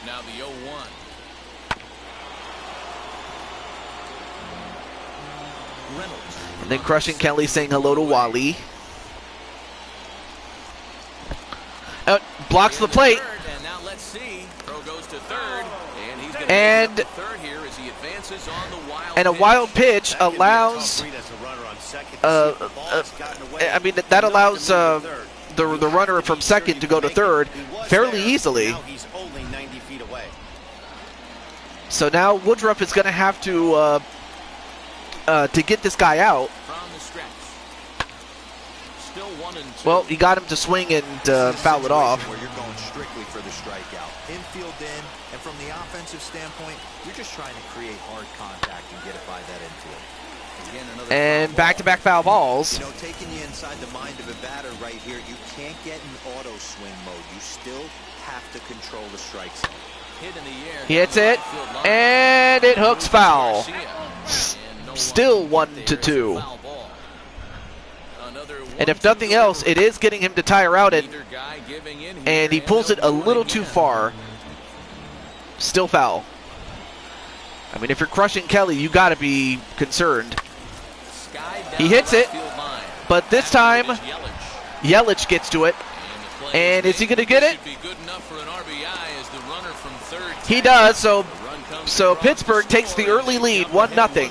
S2: Now the 0-1. Reynolds.
S1: And then Crushing Kelly saying hello to Wally. Blocks the plate.
S2: And now let's see. Throw goes to third. And he's going
S1: and
S2: to third here as he advances on the wild
S1: and a wild pitch allows I mean that allows the runner from second to go to third fairly easily. So now Woodruff is going to have to get this guy out. Well, he got him to swing and foul it off.
S5: Where you're going strictly for the strikeout, infield in, and from the offensive standpoint, you're just trying to create hard contact and get it by that infield.
S1: And back-to-back foul balls.
S5: You know, taking you inside the mind of a batter right here, you can't get in auto swing mode. You still have to control the strike zone.
S2: Hit in the air.
S1: He hits it, and it hooks foul. Still 1-2. And if nothing else, it is getting him to tire out, and he pulls it a little too far. Still foul. I mean, if you're Crushing Kelly, you got to be concerned. He hits it, but this time Yelich gets to it. And is he going to get it? He does. So Pittsburgh takes the early lead, 1-0.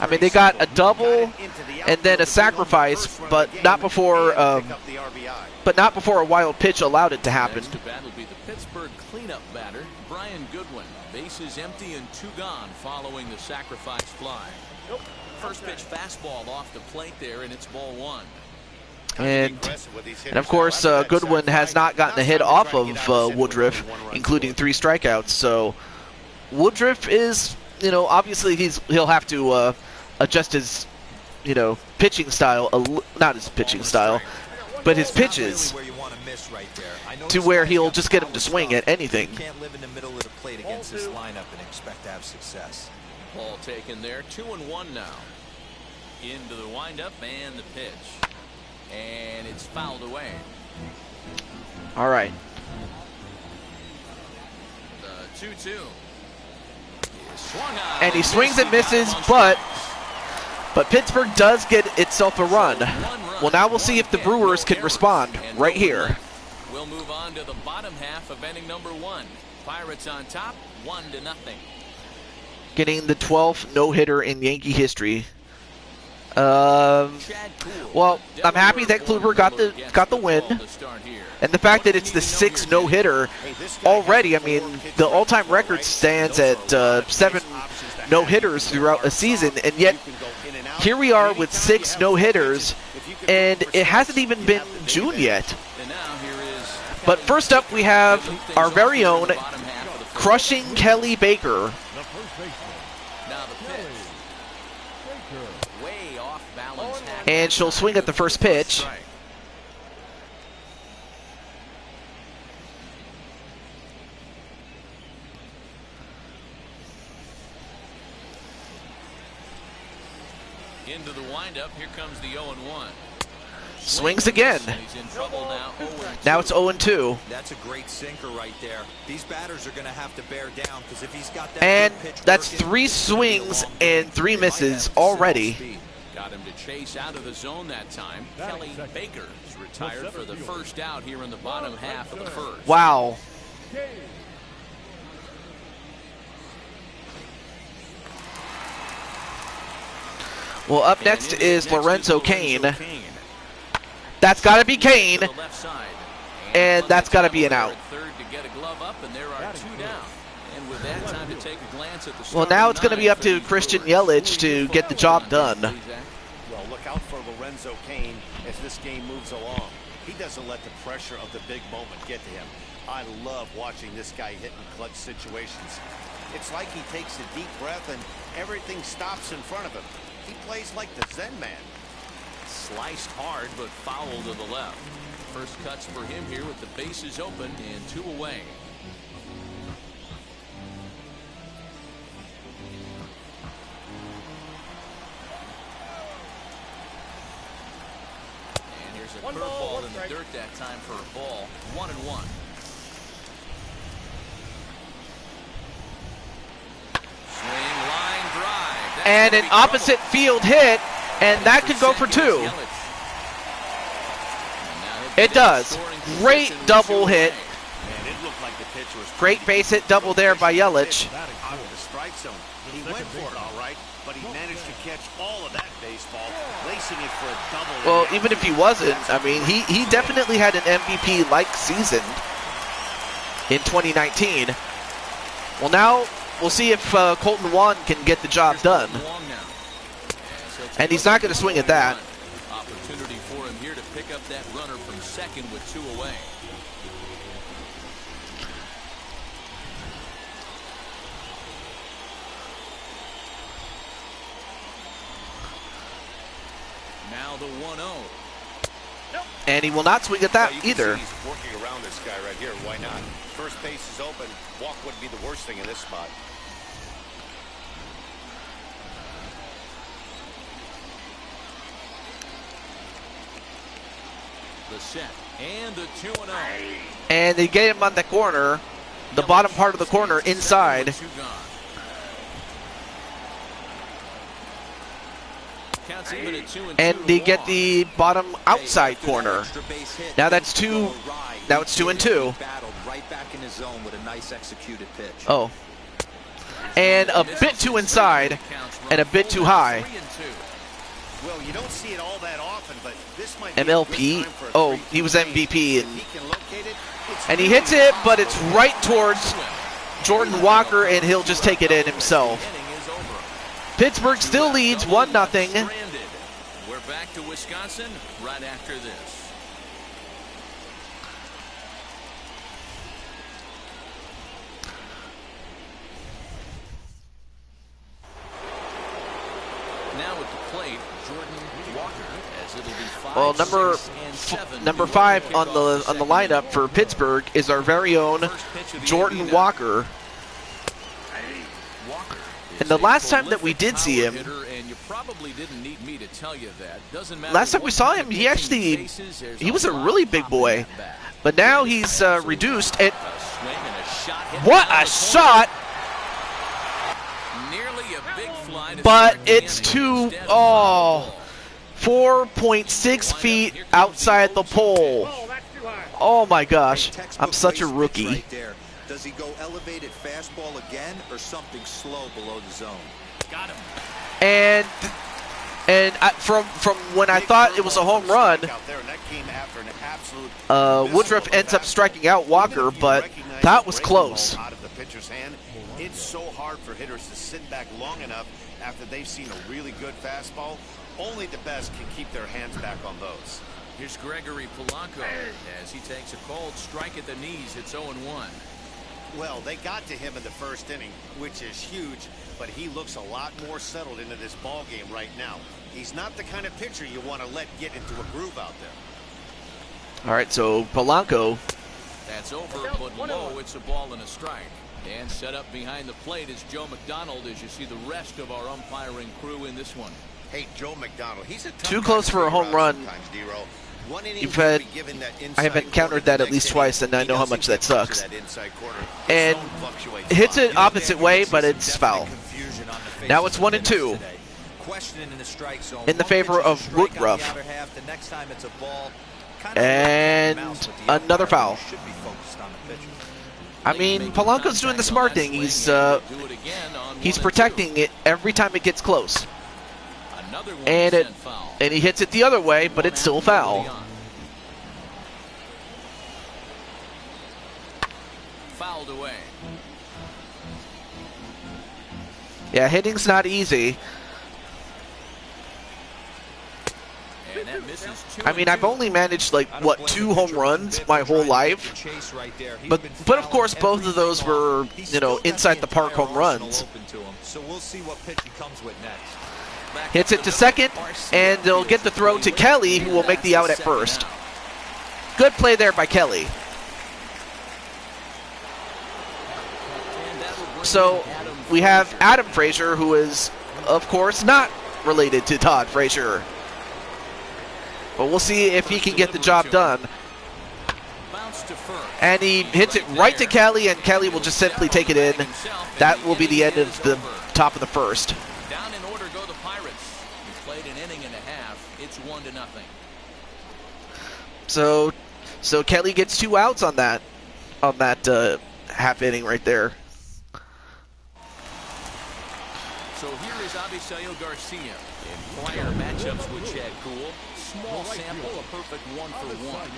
S1: I mean, they got a double and then a sacrifice, but not before a wild pitch allowed it to happen.
S2: To bat will be the Pittsburgh cleanup batter, Brian Goodwin. Bases empty and 2 gone following the sacrifice fly. First pitch fastball off the plate there, and it's ball 1.
S1: And of course, Goodwin has not gotten a hit off of Woodruff, including 3 strikeouts. So Woodruff is, obviously he'll have to adjust his, pitching style, not his pitching style, but his pitches to where he'll just get him to swing at anything.
S5: You can't live in the middle of the plate against this lineup and expect to have success.
S2: Ball taken there, 2-1 now. Into the windup and the pitch. And it's fouled away.
S1: All right.
S2: The 2-2. Swung on.
S1: And he swings and misses, but Pittsburgh does get itself a run. Well, now we'll see if the Brewers can respond right here.
S2: We'll move on to the bottom half of inning number 1. Pirates on top, 1-0.
S1: Getting the 12th no-hitter in Yankee history. Well, I'm happy that Kluber got the win, and the fact that it's the 6th no-hitter already. I mean, the all-time record stands at 7 no-hitters throughout a season, and yet here we are with 6 no-hitters, and it hasn't even been June yet. But first up, we have our very own Crushing Kelly Baker. And she'll swing at the first pitch.
S2: Into the windup, here comes the 0-1.
S1: Swings again.
S2: He's in trouble now.
S1: Now it's 0-2.
S5: That's a great sinker right there. These batters are going to have to bear down because if he's got that
S1: And
S5: good pitch
S1: that's
S5: working,
S1: 3 swings and 3 misses already.
S2: Got him to chase out of the zone that time. Kelly Baker is retired for the first out here in the bottom half of the first.
S1: Wow. Well, up next is Lorenzo Kane. That's got to be Kane. And that's got to be an out. Well, now it's going to be up to Christian Yelich to get the job done.
S4: Well, look out for Lorenzo Kane as this game moves along. He doesn't let the pressure of the big moment get to him. I love watching this guy hit in clutch situations. It's like he takes a deep breath and everything stops in front of him. He plays like the Zen man.
S2: Sliced hard, but foul to the left. First cuts for him here with the bases open and 2 away. And here's a curveball in the dirt that time for a ball. 1-1. Swing, line drive.
S1: And an opposite field hit, and that could go for 2. It does. Great double hit. Great base hit double there by Yelich.
S4: Out of the strike zone. He went for it all right, but he managed to catch all of that baseball, lacing it for a double.
S1: Well, even if he wasn't, I mean, he definitely had an MVP-like season in 2019. Well, now we'll see if Colton Wong can get the job done. And he's not going to swing at that.
S2: Opportunity for him here to pick up that runner from second with 2 away. Now the 1-0.
S1: And he will not swing at that
S4: Well, you can
S1: either.
S4: see he's working around this guy right here. Why not? First base is open. Walk would be the worst thing in this spot.
S2: The set and the 2-0.
S1: And they get him on the corner, the bottom part of the corner inside. And they get the bottom outside corner. Now that's 2. Now it's 2-2. Oh. And a bit too inside and a bit too high.
S4: Well, you don't see it all that often, but this might
S1: MLP. Oh, he was MVP, and he hits it, but it's right towards Jordan Walker, and he'll just take it in himself. Pittsburgh still leads 1-0.
S2: We're back back to Wisconsin right after this. Now at the plate, Jordan Walker, as it'll be 5,
S1: Well,
S2: 6, and 7
S1: number 5 on the lineup for Pittsburgh is our very own Jordan Walker. And the last time that we did see him, last time we saw him, he was a really big boy. But now he's reduced. And what a shot! But it's 4.6 feet outside the pole. Oh my gosh, I'm such a rookie.
S5: Does he go elevated fastball again or something slow below the zone?
S2: Got him.
S1: And from when I thought it was a home run, Woodruff ends up striking out Walker, but that was close.
S4: It's so hard for hitters to sit back long enough after they've seen a really good fastball. Only the best can keep their hands back on those.
S2: Here's Gregory Polanco as he takes a cold strike at the knees. It's 0-1.
S4: Well, they got to him in the first inning, which is huge, but he looks a lot more settled into this ball game right now. He's not the kind of pitcher you want to let get into a groove out there.
S1: All right, so Polanco.
S2: That's over, but low. It's a ball and a strike. And set up behind the plate is Joe McDonald as you see the rest of our umpiring crew in this one.
S4: Hey, Joe McDonald, he's a tough
S1: Too close for a home run. I have encountered that at least twice, and I know how much that sucks. And hits it opposite way, but it's foul. Now it's 1-2 in the favor of Woodruff. And another foul. I mean, Polanco's doing the smart thing. He's protecting it every time it gets close. And he hits it the other way, but it's still foul.
S2: Fouled away.
S1: Yeah, hitting's not easy. I mean, I've only managed like what 2 home runs my whole life, but of course both of those were inside the park home runs.
S5: So we'll see what pitch he comes with next.
S1: Hits it to second, and they'll get the throw to Kelly, who will make the out at first. Good play there by Kelly. So we have Adam Frazier, who is, of course, not related to Todd Frazier. But we'll see if he can get the job done. And he hits it right to Kelly, and Kelly will just simply take it in. That will be the end of the top of the first.
S2: Down in order go the Pirates. He played an inning and a half. It's 1-0.
S1: So Kelly gets 2 outs on that half inning right there.
S2: So here is Avisayo Garcia. In prior matchups with Chad Kuhl, small sample, a perfect 1-for-1.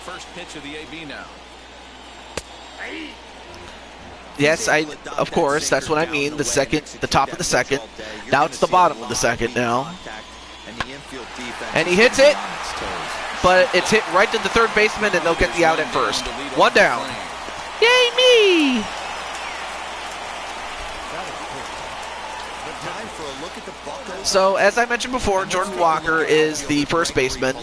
S2: First pitch of the AB now.
S1: Yes, of course, that's what I mean. The top of the second. Now it's the bottom of the second now. And he hits it, but it's hit right to the third baseman, and they'll get the out at first. 1 down. Yay me! So, as I mentioned before, Jordan Walker is the first baseman.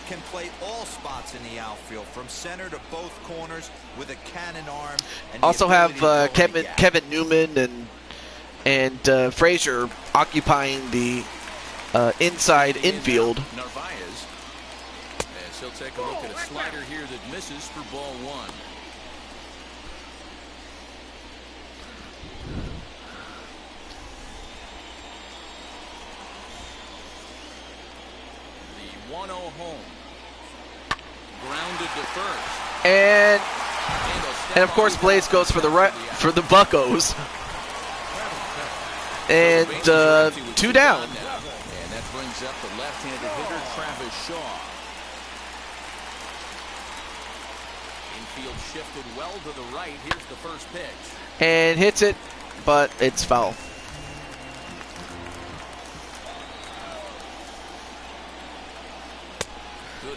S5: Can play all spots in the outfield, from center to both corners with a cannon arm.
S1: Also have Kevin Newman and Frazier occupying the inside infield.
S2: Narvaez, as he'll take a look at a slider here that misses for ball 1. The 1-0 home. Grounded to first.
S1: And of course Blaze goes for the Buccos. And 2 down.
S2: And that brings up the left-handed hitter Travis Shaw. In field shifted well to the right. Here's the first pitch.
S1: And hits it, but it's foul.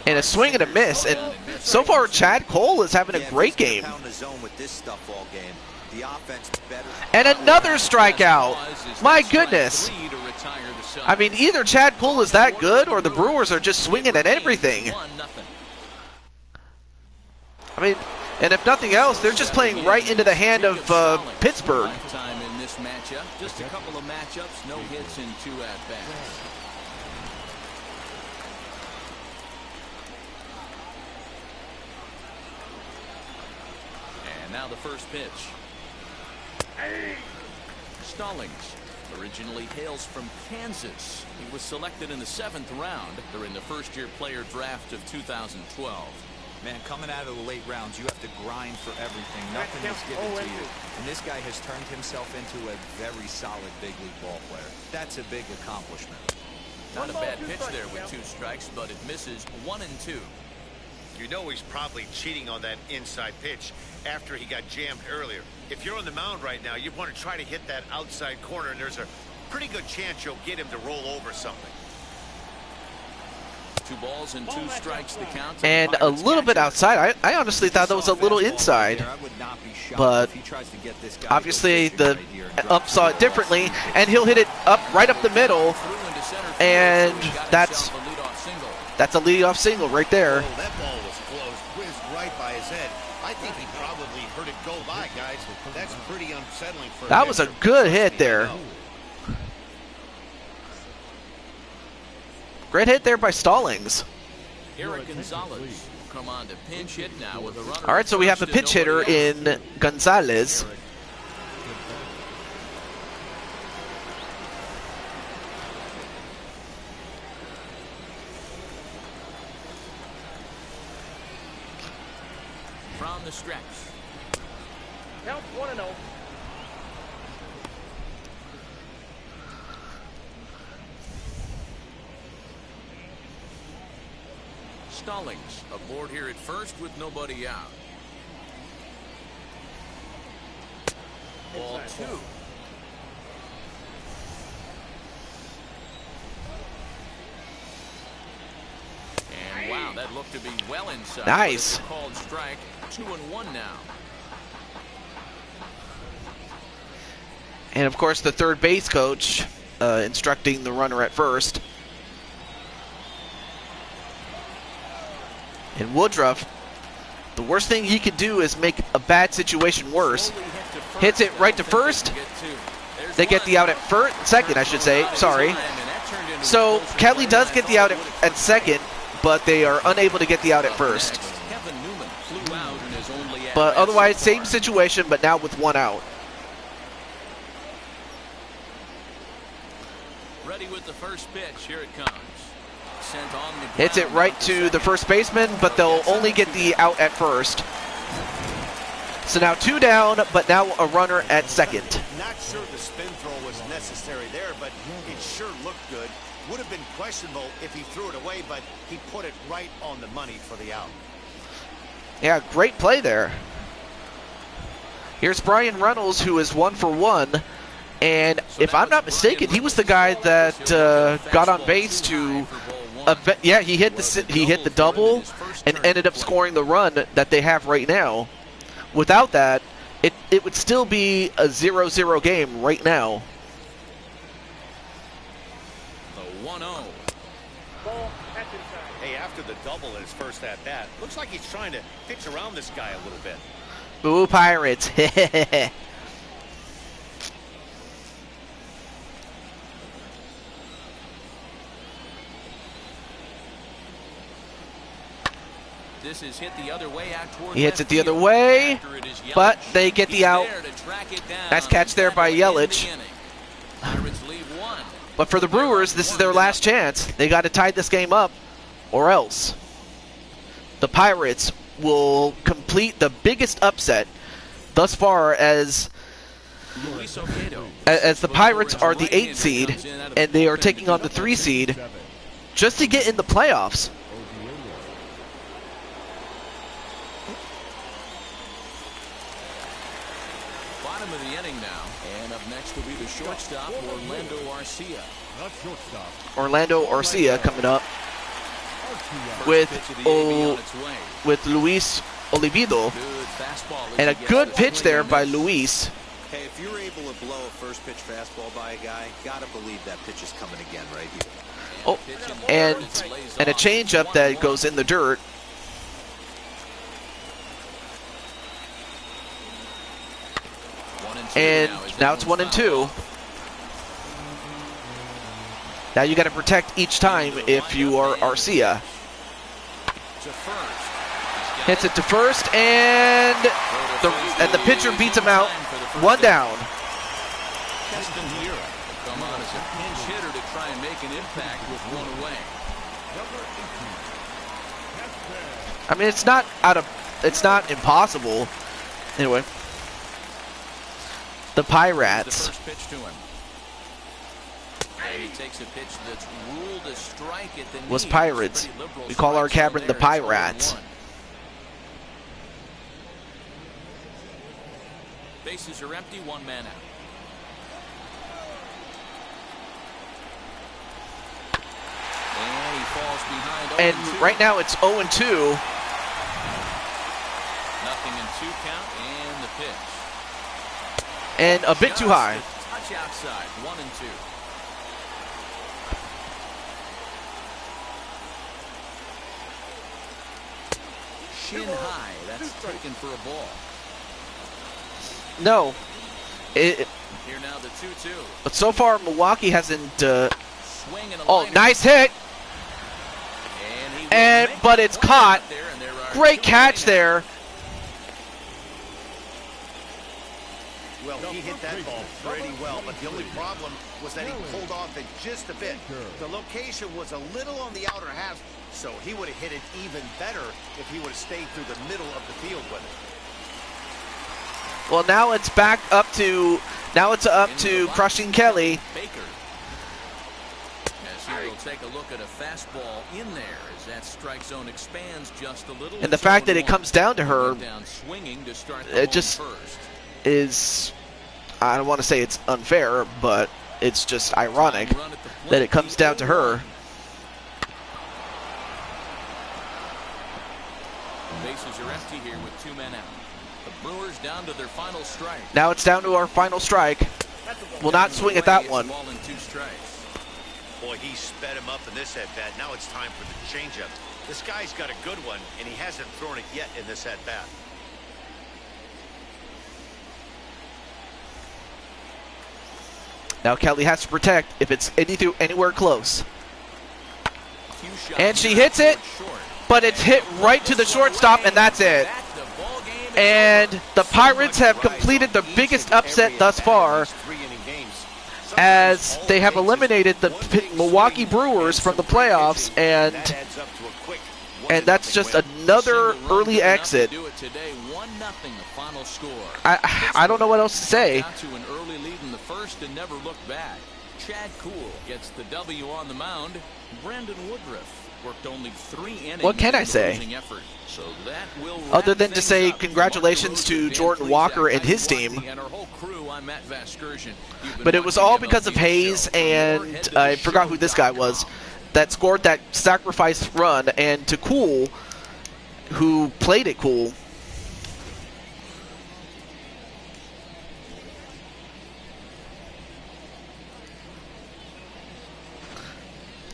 S1: And a swing and a miss. And so far, Chad Cole is having a great game. And another strikeout. My goodness. I mean, either Chad Cole is that good or the Brewers are just swinging at everything. I mean, and if nothing else, they're just playing right into the hand of Pittsburgh.
S2: In this matchup, just a couple of matchups, no hits in 2 at-bats. And now the first pitch. Stallings originally hails from Kansas. He was selected in the 7th round during the first-year player draft of 2012.
S5: Man, coming out of the late rounds, you have to grind for everything. Nothing is given to you. And this guy has turned himself into a very solid big league ball player. That's a big accomplishment.
S2: Not a bad pitch there with 2 strikes, but it misses 1 and 2.
S4: You know he's probably cheating on that inside pitch after he got jammed earlier. If you're on the mound right now, you want to try to hit that outside corner, and there's a pretty good chance you'll get him to roll over something.
S2: 2 balls and 2 strikes the count.
S1: And a little bit outside. I honestly thought that was a little inside. But obviously the ump saw it differently. And he'll hit it up right up the middle. And that's a leadoff single right there.
S4: Oh, that ball was close, whizzed right by his head. I think he probably heard it go by, guys. That's pretty unsettling for
S1: that was a good hit there. Great hit there by Stallings.
S2: Eric Gonzalez will come on to pinch hit now with a runner.
S1: All right, so we have a pitch hitter in Gonzalez.
S2: From the stretch.
S3: Count 1-0.
S2: Stallings aboard here at first with nobody out. Ball 2. And wow, that looked to be well inside.
S1: Nice.
S2: Called strike. 2-1 now.
S1: And of course the third base coach instructing the runner at first. And Woodruff, the worst thing he could do is make a bad situation worse. Hits it right to first. They get the out at second, I should say. Sorry. So Kelly does get the out at second, but they are unable to get the out at first. But otherwise, same situation, but now with 1 out.
S2: Ready with the first pitch. Here it comes.
S1: Hits it right to the first baseman, but they'll only get the out at first. So now 2 down, but now a runner at second.
S4: Not sure the spin throw was necessary there, but it sure looked good. Would have been questionable if he threw it away, but he put it right on the money for the out.
S1: Yeah, great play there. Here's Brian Reynolds, who is 1 for 1. And if I'm not mistaken, he was the guy that got on base to... yeah, he hit the double and ended up scoring the run that they have right now. Without that, it would still be a 0-0 game right now.
S2: The 1-0.
S4: Hey, after the double in his first at bat, looks like he's trying to pitch around this guy a little bit.
S1: Boo, Pirates.
S2: This is hit the other way out toward
S1: He hits it the other way, but they get the out. Nice catch there by Yelich. But for the Brewers, this is their last chance. They got to tie this game up, or else the Pirates will complete the biggest upset thus far, as the Pirates are the 8th seed and they are taking on the 3 seed just to get in the playoffs.
S2: Bottom of the inning now. And up next will be the shortstop, Orlando Garcia.
S1: Orlando Garcia coming up with Luis Olivido. And a good pitch there by Luis.
S5: Hey, if you're able to blow a first pitch fastball by a guy, gotta believe that pitch is coming again right here.
S1: Oh, and a changeup that goes in the dirt. And now it's 1-2. Now you got to protect each time if you are Garcia. Hits it to first, and the pitcher beats him out. One down.
S2: Come on as a pinch hitter to try and make an impact with one away.
S1: I mean, it's not impossible. Anyway, the Pirates.
S2: First pitch to him. He takes a pitch that's ruled a strike at the
S1: Was
S2: knees.
S1: Pirates. We call our cavern the Pirates.
S2: Bases are empty, one man out. And he falls behind.
S1: And
S2: 0-2.
S1: right now it's 0-2.
S2: Nothing in 2 count, and the pitch.
S1: And a bit too high.
S2: Touch outside, 1-2. Shin high, that's taken for a ball.
S1: No.
S2: Here now the 2-2.
S1: But so far Milwaukee hasn't.
S2: Swing and a
S1: Oh,
S2: liner.
S1: nice hit.
S2: And
S1: But it's caught.
S2: there, and there are
S1: Great
S2: 2
S1: catch
S2: away now.
S1: there.
S4: Well, he hit that ball pretty well, but the only problem was that he pulled off it just a bit. The location was a little on the outer half, so he would have hit it even better if he would have stayed through the middle of the field with it.
S1: Well, now it's back up to Crushing Kelly.
S2: Baker. As he will take a look at a fastball in there as that strike zone expands just a little.
S1: And the fact that it comes down to her,
S2: Down swinging to start the
S1: it just
S2: first.
S1: is, I don't want to say it's unfair, but it's just ironic that it comes down to her.
S2: Bases are empty here with 2 men out. The Brewers down to their final strike.
S1: Now it's down to our final strike. Will not swing at that one.
S2: Ball in 2 strikes.
S4: Boy, he sped him up in this at-bat. Now it's time for the changeup. This guy's got a good one, and he hasn't thrown it yet in this at-bat.
S1: Now Kelly has to protect if it's anywhere close.
S2: Few shots
S1: And she
S2: here
S1: hits it,
S2: short.
S1: but it's hit right to the shortstop, and that's it.
S2: The ball game is
S1: And the Pirates have completed the biggest upset thus far, as they have eliminated the Milwaukee Brewers from the playoffs, and that's just another early exit.
S2: do it today. 1-0 the final score.
S1: I don't know what else to say.
S2: Got to an early lead in the first and never looked back. Chad Kuhl gets the W on the mound. Brandon Woodruff worked only 3 innings.
S1: What can I
S2: in the
S1: say?
S2: losing effort. So that will
S1: Other
S2: wrap
S1: than to
S2: things
S1: say
S2: up.
S1: congratulations to Jordan Walker and his team.
S2: And our whole crew, I'm Matt Vasgersian. You've been
S1: But it was
S2: watching
S1: all
S2: MLB
S1: because of Hayes,
S2: Show. For more,
S1: and
S2: head to
S1: I forgot who this guy was,
S2: theshow.com.
S1: that scored that sacrifice run, and to Cool, who played it cool.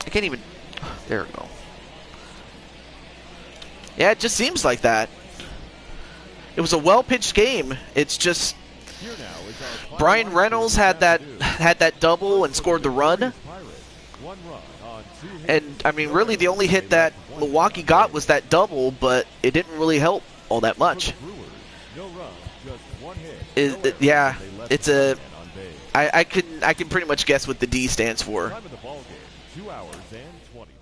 S1: I can't even. There we go. Yeah, it just seems like that. It was a well-pitched game. It's just Brian Reynolds had that double and scored the run. And I mean, really, the only hit that Milwaukee got was that double, but it didn't really help all that much. Yeah, it's a. I can pretty much guess what the D stands for.
S7: 2 hours and 20 minutes.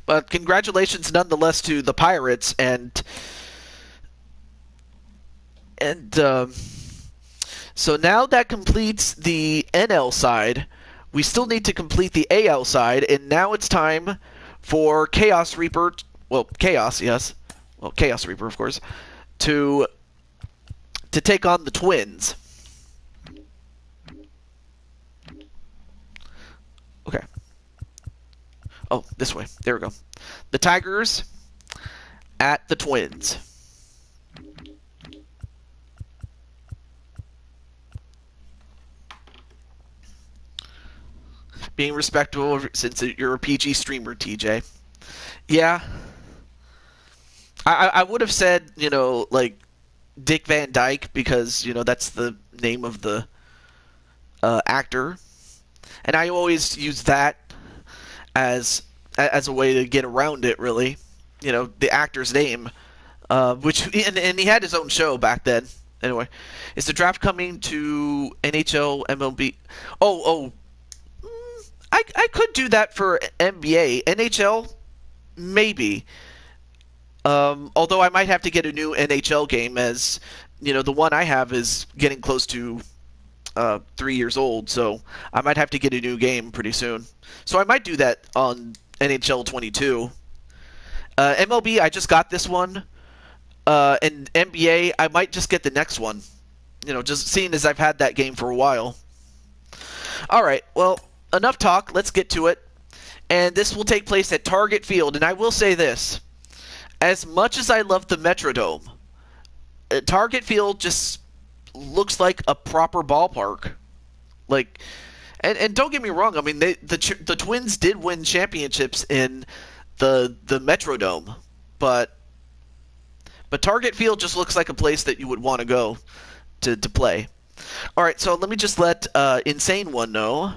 S1: But congratulations nonetheless to the Pirates, and so now that completes the NL side. We still need to complete the AL side, and now it's time for Chaos Reaper, well, Chaos, yes, well, Chaos Reaper, of course, to take on the Twins. Okay. Oh, this way. There we go. The Tigers at the Twins. Being respectful since you're a PG streamer, TJ. Yeah. I would have said, you know, like Dick Van Dyke because, you know, that's the name of the actor. And I always use that as a way to get around it, really. You know, the actor's name. Which and he had his own show back then. Anyway, is the draft coming to NHL, MLB? I could do that for NBA. NHL, maybe. Although I might have to get a new NHL game, as you know, the one I have is getting close to 3 years old, so I might have to get a new game pretty soon. So I might do that on NHL 22. MLB, I just got this one. And NBA, I might just get the next one. You know, just seeing as I've had that game for a while. Alright, well, enough talk. Let's get to it. And this will take place at Target Field. And I will say this. As much as I love the Metrodome, Target Field just looks like a proper ballpark. Like, and don't get me wrong. I mean, the Twins did win championships in the Metrodome, but Target Field just looks like a place that you would want to go to play. All right, so let me just let Insane One know.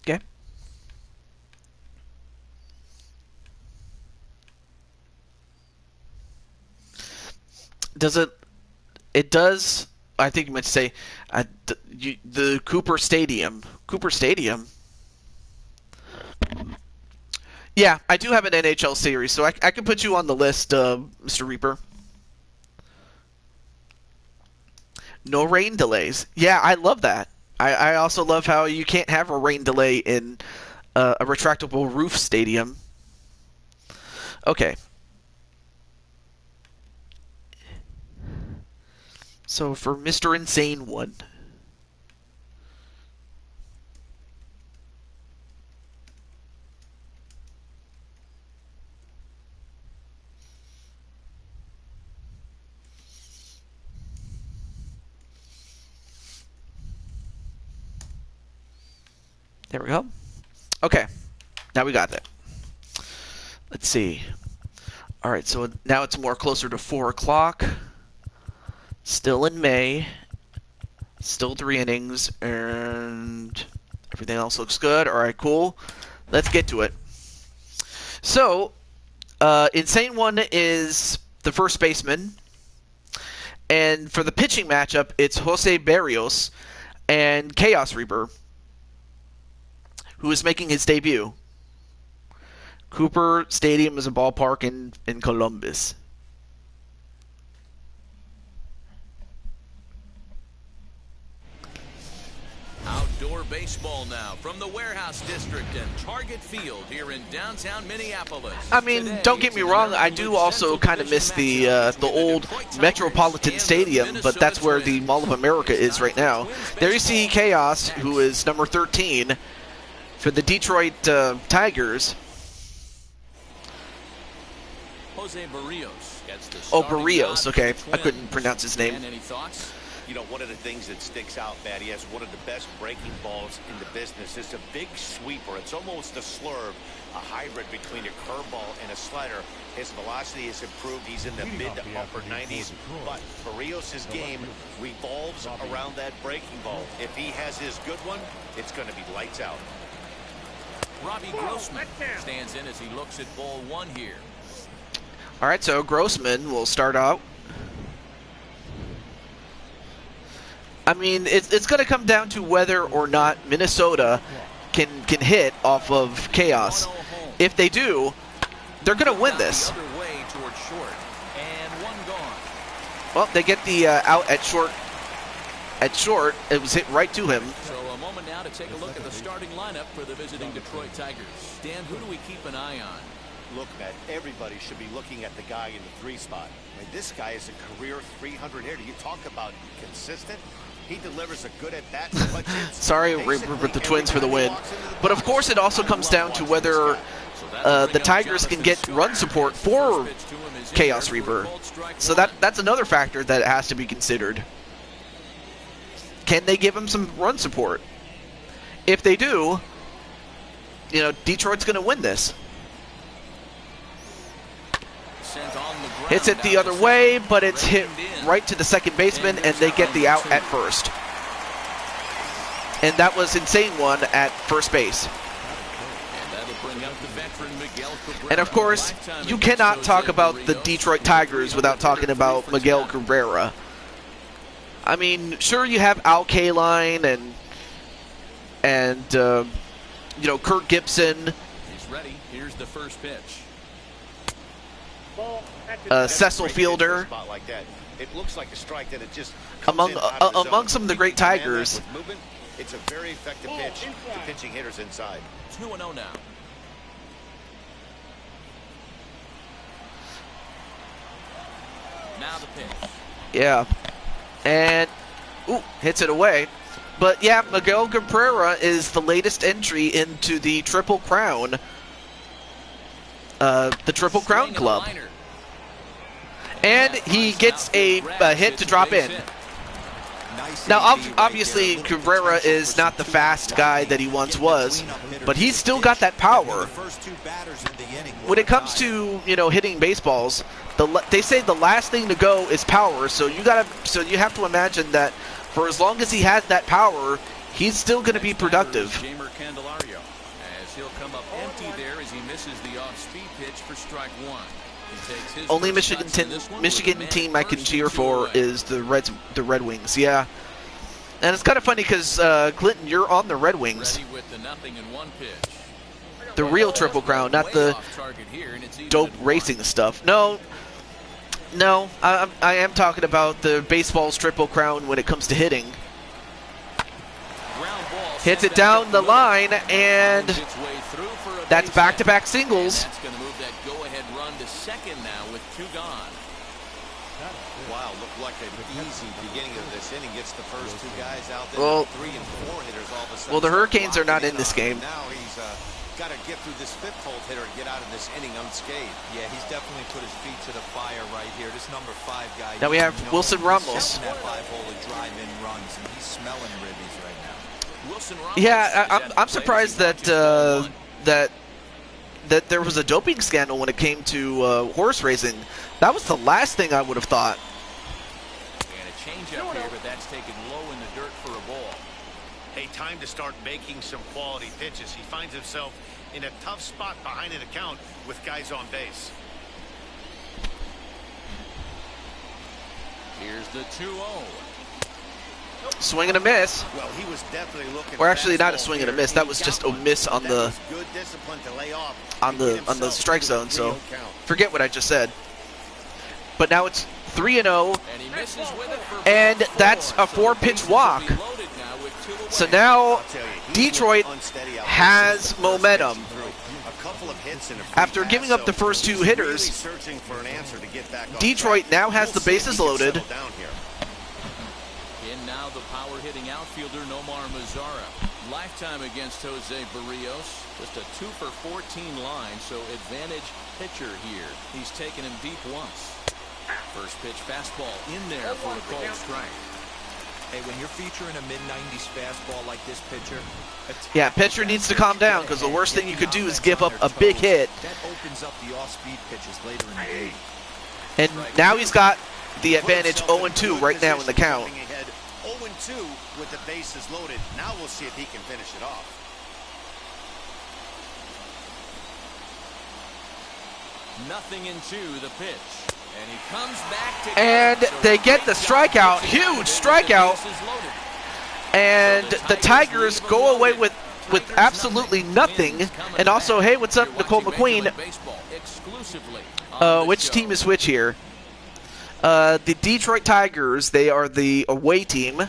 S1: Okay. Does it? It does. I think you meant to say the Cooper Stadium. Cooper Stadium. Yeah, I do have an NHL series, so I can put you on the list, Mr. Reaper. No rain delays. Yeah, I love that. I also love how you can't have a rain delay in a retractable roof stadium. Okay. So for Mr. Insane One. There we go. Okay. Now we got that. Let's see. Alright, so now it's more closer to 4 o'clock. Still in May. Still 3 innings. And everything else looks good. Alright, cool. Let's get to it. So, Insane One is the first baseman. And for the pitching matchup, it's Jose Berrios and Chaos Reaper, who is making his debut. Cooper Stadium is a ballpark in Columbus.
S2: Outdoor baseball now from the Warehouse District and Target Field here in downtown Minneapolis.
S1: I mean, don't get me wrong, I do also kind of miss the old Metropolitan Stadium, but that's where the Mall of America is right now. There you see Chaos, who is number 13 for the Detroit Tigers.
S2: Jose Berrios gets the
S1: Oh, Berrios, okay. I couldn't pronounce his name.
S2: Any thoughts?
S4: You know, one of the things that sticks out, Matt, he has one of the best breaking balls in the business. It's a big sweeper. It's almost a slurve, a hybrid between a curveball and a slider. His velocity has improved. He's in the mid to upper 90s. But Berrios' game revolves around that breaking ball. If he has his good one, it's going to be lights out.
S2: Robbie Grossman stands in as he looks at ball 1 here.
S1: All right, so Grossman will start out. I mean, it's going to come down to whether or not Minnesota can hit off of Chaos. If they do, they're going to win this.
S2: board. And one gone.
S1: Well, they get the out at short. At short, it was hit right to him.
S2: So a moment now to take a look at the starting lineup for the visiting Detroit Tigers. Dan, who do we keep an eye on?
S4: Look, Matt, everybody should be looking at the guy in the 3 spot. I mean, this guy is a career 300 hitter. You talk about consistent. He delivers a good at bat.
S1: Sorry, with the Twins for the win. But of course, it also comes down to whether the Tigers can get run support for Chaos Reaper. So that's another factor that has to be considered. Can they give him some run support? If they do, you know, Detroit's going to win this. Hits it the other way, but it's hit right to the second baseman, and they get the out at first. And that was insane one at first base. And of course, you cannot talk about the Detroit Tigers without talking about Miguel Cabrera. I mean, sure, you have Al Kaline and you know, Kirk Gibson.
S2: He's ready. Here's the first pitch.
S1: Cecil Fielder.
S4: It looks like a strike that it just
S1: among some of the great Tigers.
S4: It's a very effective pitch to pitching hitters inside.
S2: 2-0 now. Now the pitch.
S1: Yeah. And hits it away. But yeah, Miguel Cabrera is the latest entry into the Triple Crown. The Triple Crown Club. And he gets a hit to drop in. Now, obviously, Cabrera is not the fast guy that he once was, but he's still got that power. When it comes to, you know, hitting baseballs, they say the last thing to go is power. So you have to imagine that for as long as he has that power, he's still going to be productive.
S2: As he'll come up empty there as he misses the off-speed pitch for strike one.
S1: Only Michigan team I can cheer for is the Red Wings. Yeah, and it's kind of funny because Clinton, you're on the Red Wings. The real Triple Crown, not the dope racing stuff. No, I am talking about the baseball's Triple Crown when it comes to hitting. Hits it down the line, and that's back-to-back singles.
S2: That's going to move that go-ahead run to second now with 2 gone.
S4: Wow, looked like an easy beginning of this inning. Gets the first 2 guys out there.
S1: Well,
S4: 3 and 4 hitters all of a sudden.
S1: Well, the Hurricanes are not in this game.
S4: Now he's got to get through this 5th hole hitter and get out of this inning unscathed.
S5: Yeah, he's definitely put his feet to the fire right here. This number 5 guy.
S1: Now we have Wilson Ramos.
S5: That 5-hole to drive in runs, and he's smelling ribbies right now.
S2: Wilson Ramos.
S1: Yeah, I'm surprised that that there was a doping scandal when it came to horse racing. That was the last thing I would have thought.
S2: And a change up here, but that's taken low in the dirt for a ball.
S4: Hey, time to start making some quality pitches. He finds himself in a tough spot behind an account with guys on base.
S2: Here's the 2-0.
S1: Swing and a miss.
S4: Well, he was definitely looking.
S1: Or actually, not a swing and a miss. That was just a miss on the strike zone. So forget what I just said. But now it's 3-0, and that's a 4-pitch walk. So now Detroit has momentum. After giving up the first 2 hitters, Detroit now has the bases loaded.
S2: Now the power-hitting outfielder Nomar Mazara. Lifetime against Jose Barrios. Just a 2 for 14 line, so advantage pitcher here. He's taken him deep once. First pitch fastball in there for a cold strike.
S5: Hey, when you're featuring a mid-90s fastball like this pitcher...
S1: Yeah, pitcher needs to calm down, because the worst thing you could do is give up a big hit.
S5: That opens up the off-speed pitches later in the game.
S1: And now he's got the advantage 0-2 right now in the count.
S4: 0-2 with the bases loaded. Now we'll see if he can finish it off.
S2: Nothing into the pitch. And he comes back to
S1: and they get the strikeout. Huge strikeout. And the Tigers go away with with absolutely nothing. And also, hey, what's up, Nicole McQueen? Which team is which here? The Detroit Tigers, they are the away team.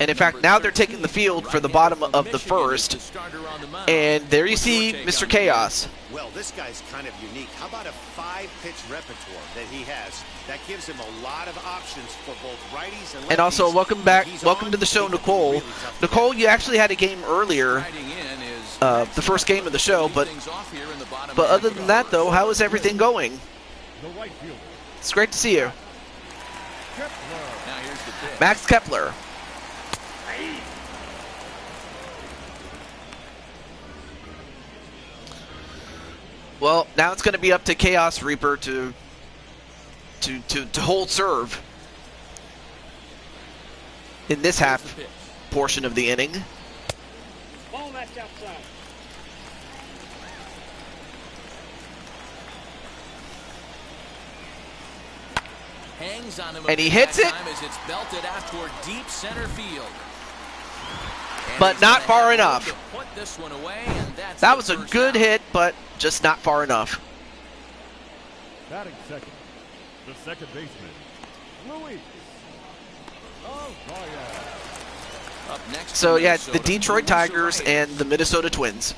S1: And in fact, now they're taking the field for the bottom of the first. And there you see Mr. Chaos.
S4: Well, this guy's kind of unique. How about a 5-pitch repertoire that he has? That gives him a lot of options for both righties and lefties.
S1: And also, welcome back. Welcome to the show, Nicole. Nicole, you actually had a game earlier, the first game of the show. But other than that, though, how is everything going? It's great to see you. Max Kepler. Well, now it's going to be up to Chaos Reaper to hold serve in this half portion of the inning.
S3: Ball match outside.
S1: And he hits it, but not far enough. That was a good hit, but just not far enough.
S7: Batting second, the second baseman, Louis Cardinals.
S1: So yeah, it's the Detroit Tigers and the Minnesota Twins.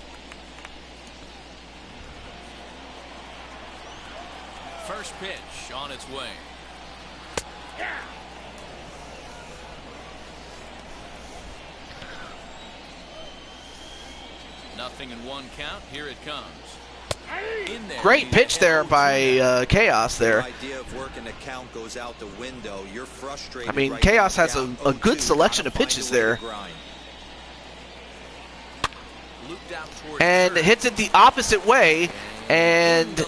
S2: First pitch on its way. Nothing in one count. Here it comes. In there,
S1: great pitch there by Chaos there. I mean, Chaos has a good selection of pitches there. And hits it the opposite way, and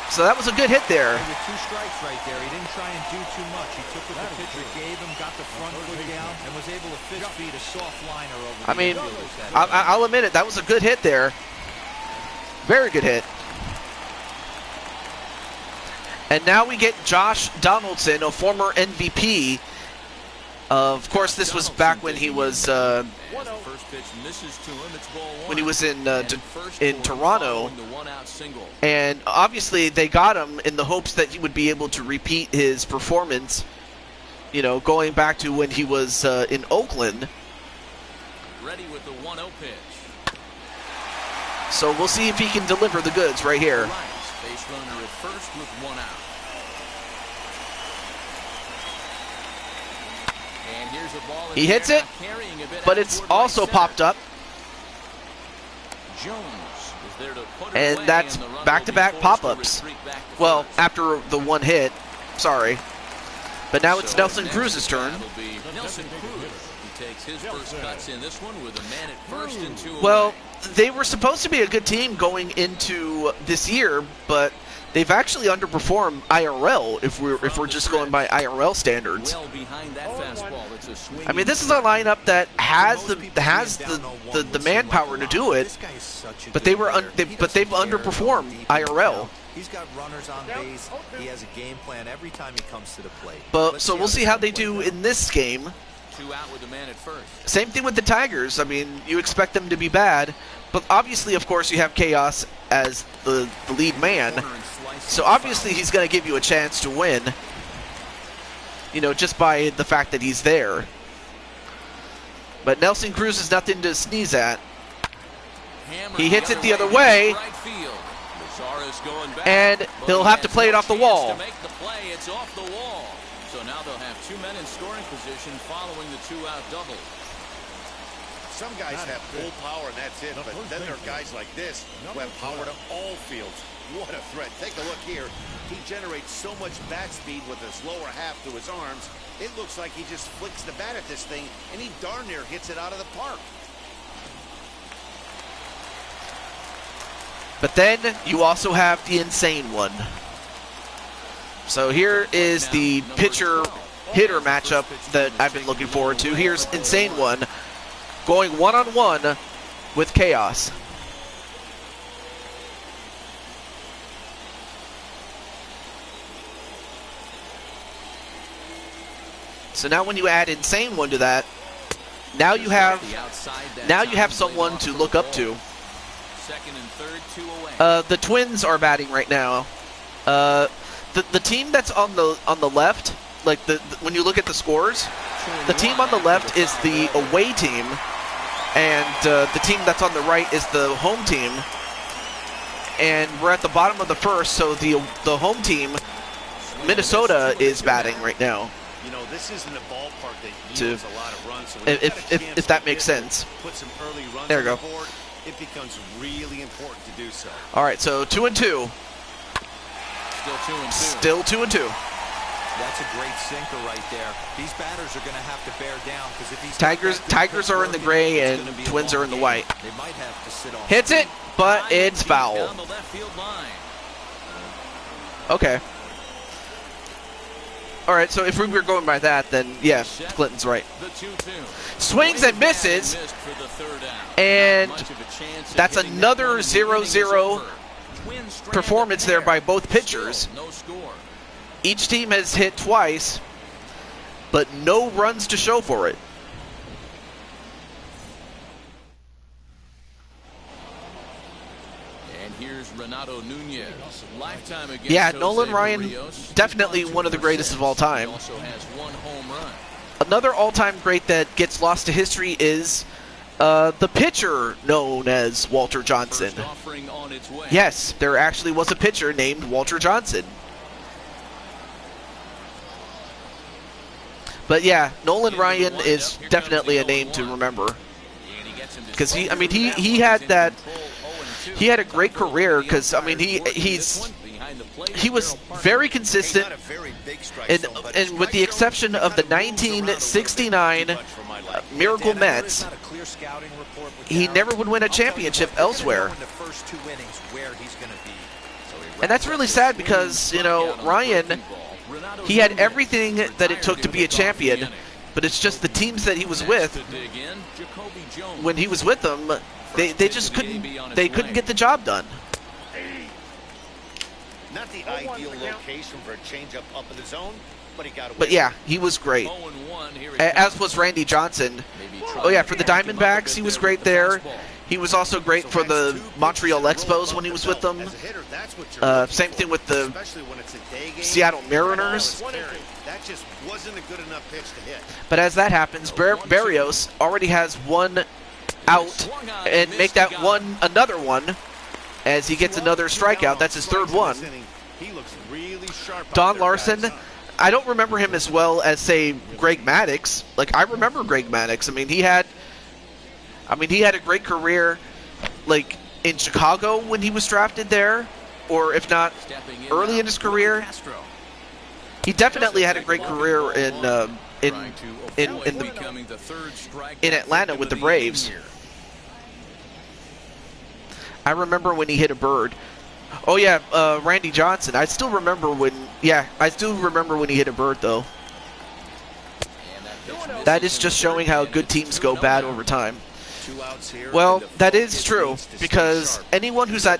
S1: so that was a good hit there.
S5: With 2 strikes right there, he didn't try and do too much. He took what the pitcher gave him, got the front foot down, and was able to fist feed a soft liner over the
S1: I mean, I'll admit it, that was a good hit there. Very good hit. And now we get Josh Donaldson, a former MVP. Of course, this was back when he was in Toronto, and obviously they got him in the hopes that he would be able to repeat his performance, you know, going back to when he was in Oakland.
S2: Ready with the 1-0 pitch.
S1: So we'll see if he can deliver the goods right here.
S2: Base runner at first with 1 out. And here's a ball
S1: He hits it, but it's also popped up.
S2: Jones is there to put it
S1: and
S2: away,
S1: that's
S2: and the runner
S1: back-to-back
S2: will be forced to
S1: pop-ups.
S2: retreat back to
S1: Well,
S2: first.
S1: after the one hit, sorry. But now it's
S2: So
S1: Nelson
S2: next
S1: Cruz's
S2: at
S1: turn.
S2: bat will be Nelson Cruz. He takes his first cuts in this one with a man at first and 2
S1: Well,
S2: away.
S1: they were supposed to be a good team going into this year, but they've actually underperformed IRL if we're just going by IRL standards.
S2: Well behind that fastball, it's a swing.
S1: I mean, this is a lineup that has the manpower to do it, but they've underperformed IRL.
S5: He's got runners on base. He has a game plan every time he comes to the plate.
S1: But so we'll see how they do in this game.
S2: 2 out with the man at first.
S1: Same thing with the Tigers. I mean, you expect them to be bad, but obviously, of course, you have Chaos as the lead man. So obviously, he's going to give you a chance to win. You know, just by the fact that he's there. But Nelson Cruz is nothing to sneeze at. He hits it the other way, and he'll have to play it off the wall.
S2: To make the play, it's off the wall. So now they'll have 2 men in scoring position following the 2-out double.
S4: Some guys have full power and that's it, but then there are guys like this who have power to all fields. What a threat. Take a look here. He generates so much bat speed with his lower half to his arms. It looks like he just flicks the bat at this thing, and he darn near hits it out of the park.
S1: But then you also have the insane one. So here is the pitcher-hitter matchup that I've been looking forward to. Here's Insane One going one-on-one with Chaos. So now when you add Insane One to that, Now you have
S2: The outside that
S1: now you have
S2: time, laid
S1: someone
S2: off
S1: to
S2: for
S1: look
S2: the
S1: up
S2: ball.
S1: to.
S2: Second and third, 2 away.
S1: The Twins are batting right now. The team that's on the left, like when you look at the scores, the team on the left is the away team, and the team that's on the right is the home team. And we're at the bottom of the first, so the home team, Minnesota, is batting right now.
S4: You know, this isn't a ballpark that
S1: To-
S4: yields a lot of runs. So when you've got a
S1: If
S4: chance
S1: that
S4: to
S1: makes
S4: hit,
S1: sense.
S4: put some early runs
S1: There
S4: on
S1: you
S4: the
S1: go.
S4: board, it becomes really important to do so.
S1: All right, so 2-2,
S2: Still 2-2.
S1: still 2-2.
S5: That's a great sinker right there. These batters are going to have to bear down because if he's
S1: Tigers are in the gray and Twins are in the white.
S5: They might have to sit off.
S1: Hits it, but it's
S2: Deep
S1: foul.
S2: down the left field line.
S1: Okay. All right, so if we were going by that, then yeah, Clinton's right.
S2: The 2-2.
S1: Swings and misses,
S2: Missed for the third out.
S1: and
S2: Not much of a chance of
S1: that's
S2: hitting that
S1: another
S2: one, and the inning is
S1: 0-0
S2: over. Twins strand
S1: performance
S2: the
S1: there
S2: pair.
S1: by both pitchers.
S2: Still no score.
S1: Each team has hit twice, but no runs to show for it.
S2: And here's Renato Nunez. Lifetime against
S1: Yeah,
S2: Jose
S1: Nolan Ryan,
S2: Berrios.
S1: definitely one of the greatest of all time.
S2: He also has 1 home run.
S1: Another all-time great that gets lost to history is the pitcher known as Walter Johnson.
S2: First offering on its way.
S1: Yes, there actually was a pitcher named Walter Johnson. But yeah, Nolan Ryan is definitely a name to remember.
S2: And he gets him to
S1: Because he
S2: close
S1: he
S2: the
S1: had
S2: in
S1: that
S2: control, 0-2.
S1: he had a great career because I mean he was very consistent,
S4: Not a very big strike
S1: and
S4: zone, but
S1: and with the
S4: strike
S1: exception
S4: zone
S1: of the
S4: kind of moves around a little bit too
S1: 1969
S4: much for my liking.
S1: Miracle
S5: Dan, I know there's
S1: Mets,
S5: not a clear scouting report with
S1: he
S5: Garrett.
S1: never would win a
S5: I'll tell you
S1: championship
S5: what, we're gonna
S1: elsewhere.
S5: know in the first 2 innings where he's going to be. So he
S1: And that's really sad because, you know, Ryan, he had everything that it took to be a champion, but it's just the teams that he was with, when he was with them, they just couldn't get the job done.
S4: Not the ideal location for a changeup up in the zone, but he got away.
S1: But yeah, he was great. As was Randy Johnson. Oh yeah, for the Diamondbacks, he was great there. He was also great for the Montreal Expos when he was with them.
S4: As a hitter, that's what you're looking
S1: Same
S4: for,
S1: thing with the
S4: especially when it's a day game.
S1: Seattle Mariners.
S4: That just wasn't a good enough pitch to hit.
S1: But as that happens, Berrios already has 1 out, and make that one another one as he gets another strikeout. That's his 3rd one.
S4: He looks really sharp.
S1: Don Larson, I don't remember him as well as, say, Greg Maddux. Like, I remember Greg Maddux. I mean, he had a great career, like, in Chicago when he was drafted there, or if not, early in his career. He definitely had a great career in Atlanta with the Braves. I remember when he hit a bird. Oh yeah, Randy Johnson. I still remember when he hit a bird though. That is just showing how good teams go bad over time. Well, that is true because anyone who's on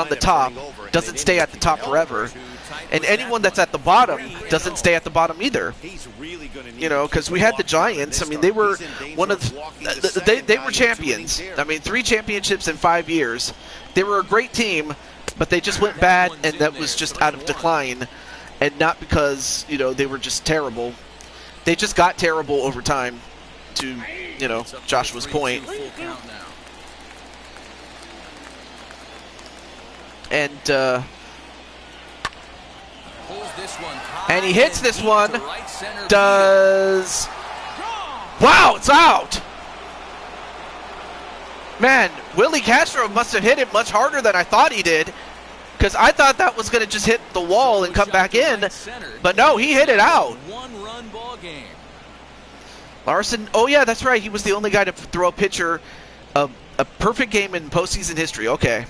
S1: the top doesn't stay at the top forever, and anyone that's at the bottom doesn't stay at the bottom either. You know, because we had the Giants. I mean, they were they were champions. I mean, 3 championships in 5 years. They were a great team, but they just went bad, and that was just out of decline, and not because, you know, they were just terrible. They just got terrible over time, to, you know, Joshua's point. And he hits this one. Wow, it's out. Man, Willie Castro must have hit it much harder than I thought he did, because I thought that was going to just hit the wall and come back in, but no, he hit it out. Larson, oh yeah, that's right, he was the only guy to throw a pitcher a perfect game in postseason history. Okay.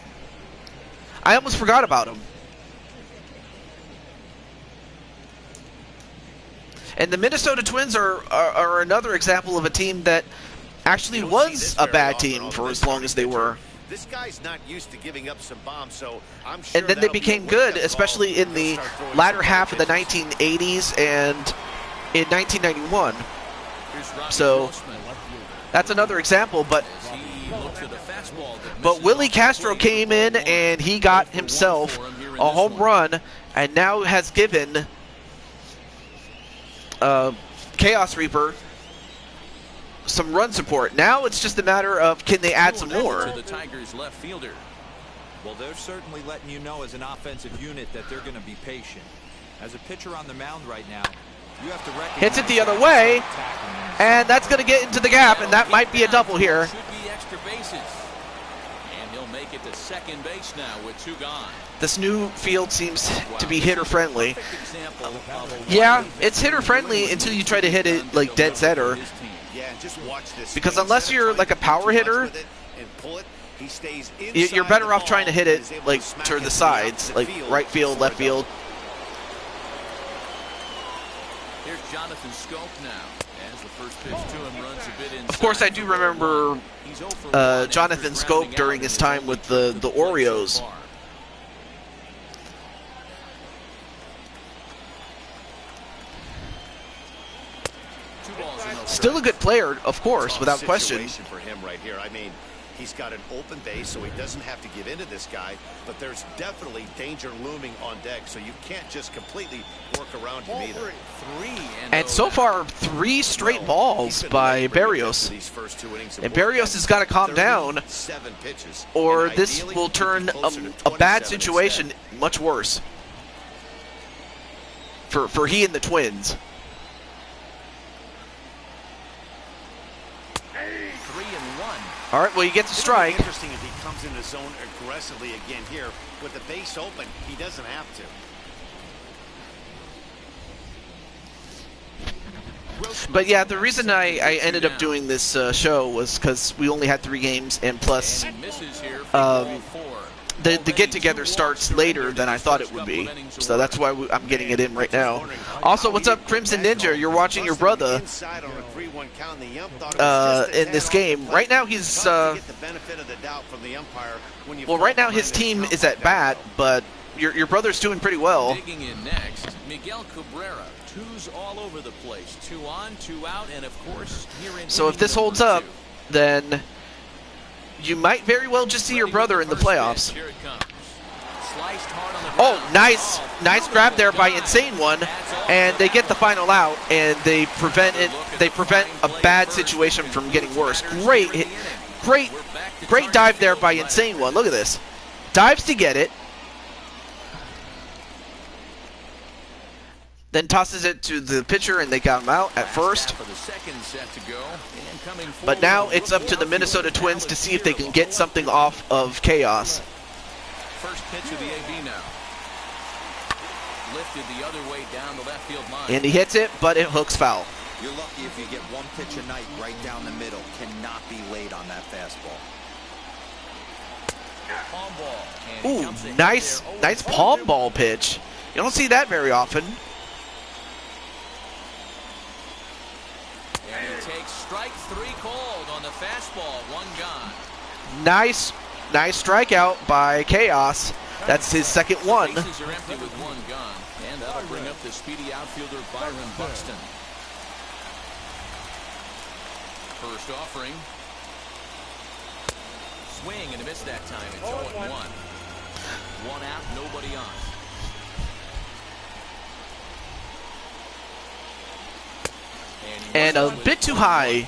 S1: I almost forgot about him. And the Minnesota Twins are another example of a team that actually was a bad team for as long as they were.
S4: This guy's not used to giving up some bombs, so I'm sure.
S1: And then they became good, especially in the latter half of the 1980s and in 1991. So That's another example, but
S2: As he looks at a fastball that
S1: but
S2: misses
S1: Willie
S2: off the
S1: Castro
S2: plate.
S1: came in and he got himself a home run, and now has given Chaos Reaper some run support. Now it's just a matter of, can they add some more?
S2: To the Tigers left fielder.
S5: Well, they're certainly letting you know as an offensive unit that they're going to be patient. As a pitcher on the mound right now, you have to recognize
S1: Hits it the other way, and that's going to get into the gap, and that might be a double here.
S2: Should be extra bases. And he'll make it to second base now with 2 gone.
S1: This new field seems to be hitter friendly.
S2: Perfect example of a
S1: Yeah, it's hitter friendly until you try to hit it like dead center.
S4: Yeah, and just watch this.
S1: Because unless you're like a power hitter, you're better off trying to hit it like to the sides, like right field, left field.
S2: Here's Jonathan Scope now. As the first pitch to him runs a bit inside.
S1: Of course, I do remember Jonathan Scope during his time with the Orioles. Still a good player, of course, without question.
S4: For him right here. I mean, he's got an open base, so he doesn't have to give in to this guy, but there's definitely danger looming on deck, so you can't just completely work around him either.
S1: And so far, 3 straight balls by Berrios. And Berrios has got to calm down, or this will turn a bad situation much worse for he and the Twins. All right, well, he gets a strike.
S4: Interesting if he comes in the zone aggressively again here. With the base open, he doesn't have to.
S1: But yeah, the reason I ended up doing this show was because we only had 3 games, and plus the get-together starts later than I thought it would be. So that's why I'm getting it in right now. Also, what's up, Crimson Ninja? You're watching your brother in this game. Right now he's well, right now his team is at bat, but your brother's doing pretty well.
S2: Digging in next, Miguel Cabrera. 2's all over the place. 2 on, 2 out, and of course here in.
S1: So if this holds up, then you might very well just see your brother in the playoffs.
S2: Here it comes. Sliced hard on the
S1: Oh, nice grab there by Insane One, and they get the final out, and they prevent it. They prevent a bad situation from getting worse. Great dive there by Insane One. Look at this, dives to get it, then tosses it to the pitcher, and they got him out at first. But now it's up to the Minnesota Twins to see if they can get something off of Chaos.
S2: First pitch of the AB now. Lifted the other way down the left field line.
S1: And he hits it, but it hooks foul.
S5: You're lucky if you get 1 pitch a night right down the middle. Cannot be late on that fastball.
S2: Palm ball.
S1: Ooh, nice palm ball pitch. You don't see that very often.
S2: And he takes strike 3 called on the fastball. 1 gone.
S1: Nice strikeout by Chaos. That's his second one.
S2: Bases are empty with 1 gone, and that'll bring up the speedy outfielder Byron Buxton. First offering. Swing and a miss that time. It's 0-1. 1 out, nobody on.
S1: And a bit too high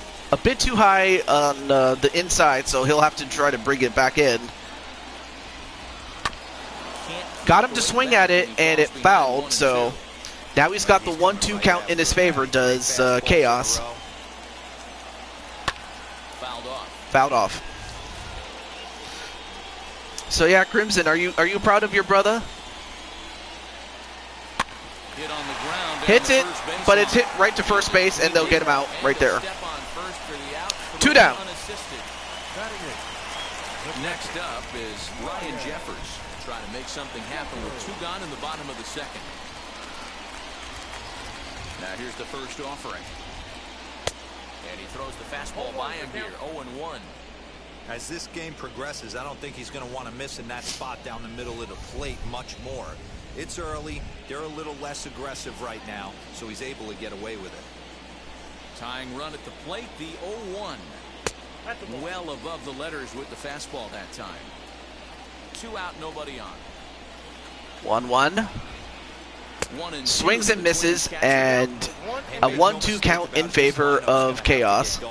S1: on the inside, so he'll have to try to bring it back in. Got him to swing at it, and it fouled, so now he's got the 1-2 count in his favor, does Chaos. Fouled off. So yeah, Crimson, are you proud of your brother?
S2: Hit on the ground.
S1: Hits it, but it's hit right to first base, and they'll get him out right there. 2 down.
S2: Next up is Ryan Jeffers, trying to make something happen with 2 gone in the bottom of the second. Now here's the first offering. And he throws the fastball by him here, 0-1.
S5: As this game progresses, I don't think he's going to want to miss in that spot down the middle of the plate much more. It's early. They're a little less aggressive right now, so he's able to get away with it.
S2: Tying run at the plate, the 0-1.
S3: At the ball.
S2: Well above the letters with the fastball that time. 2 out, nobody on.
S1: 1-1.
S2: 1-2
S1: Swings and
S2: between
S1: misses,
S2: catcher.
S1: and a 1-2 count in favor of Chaos.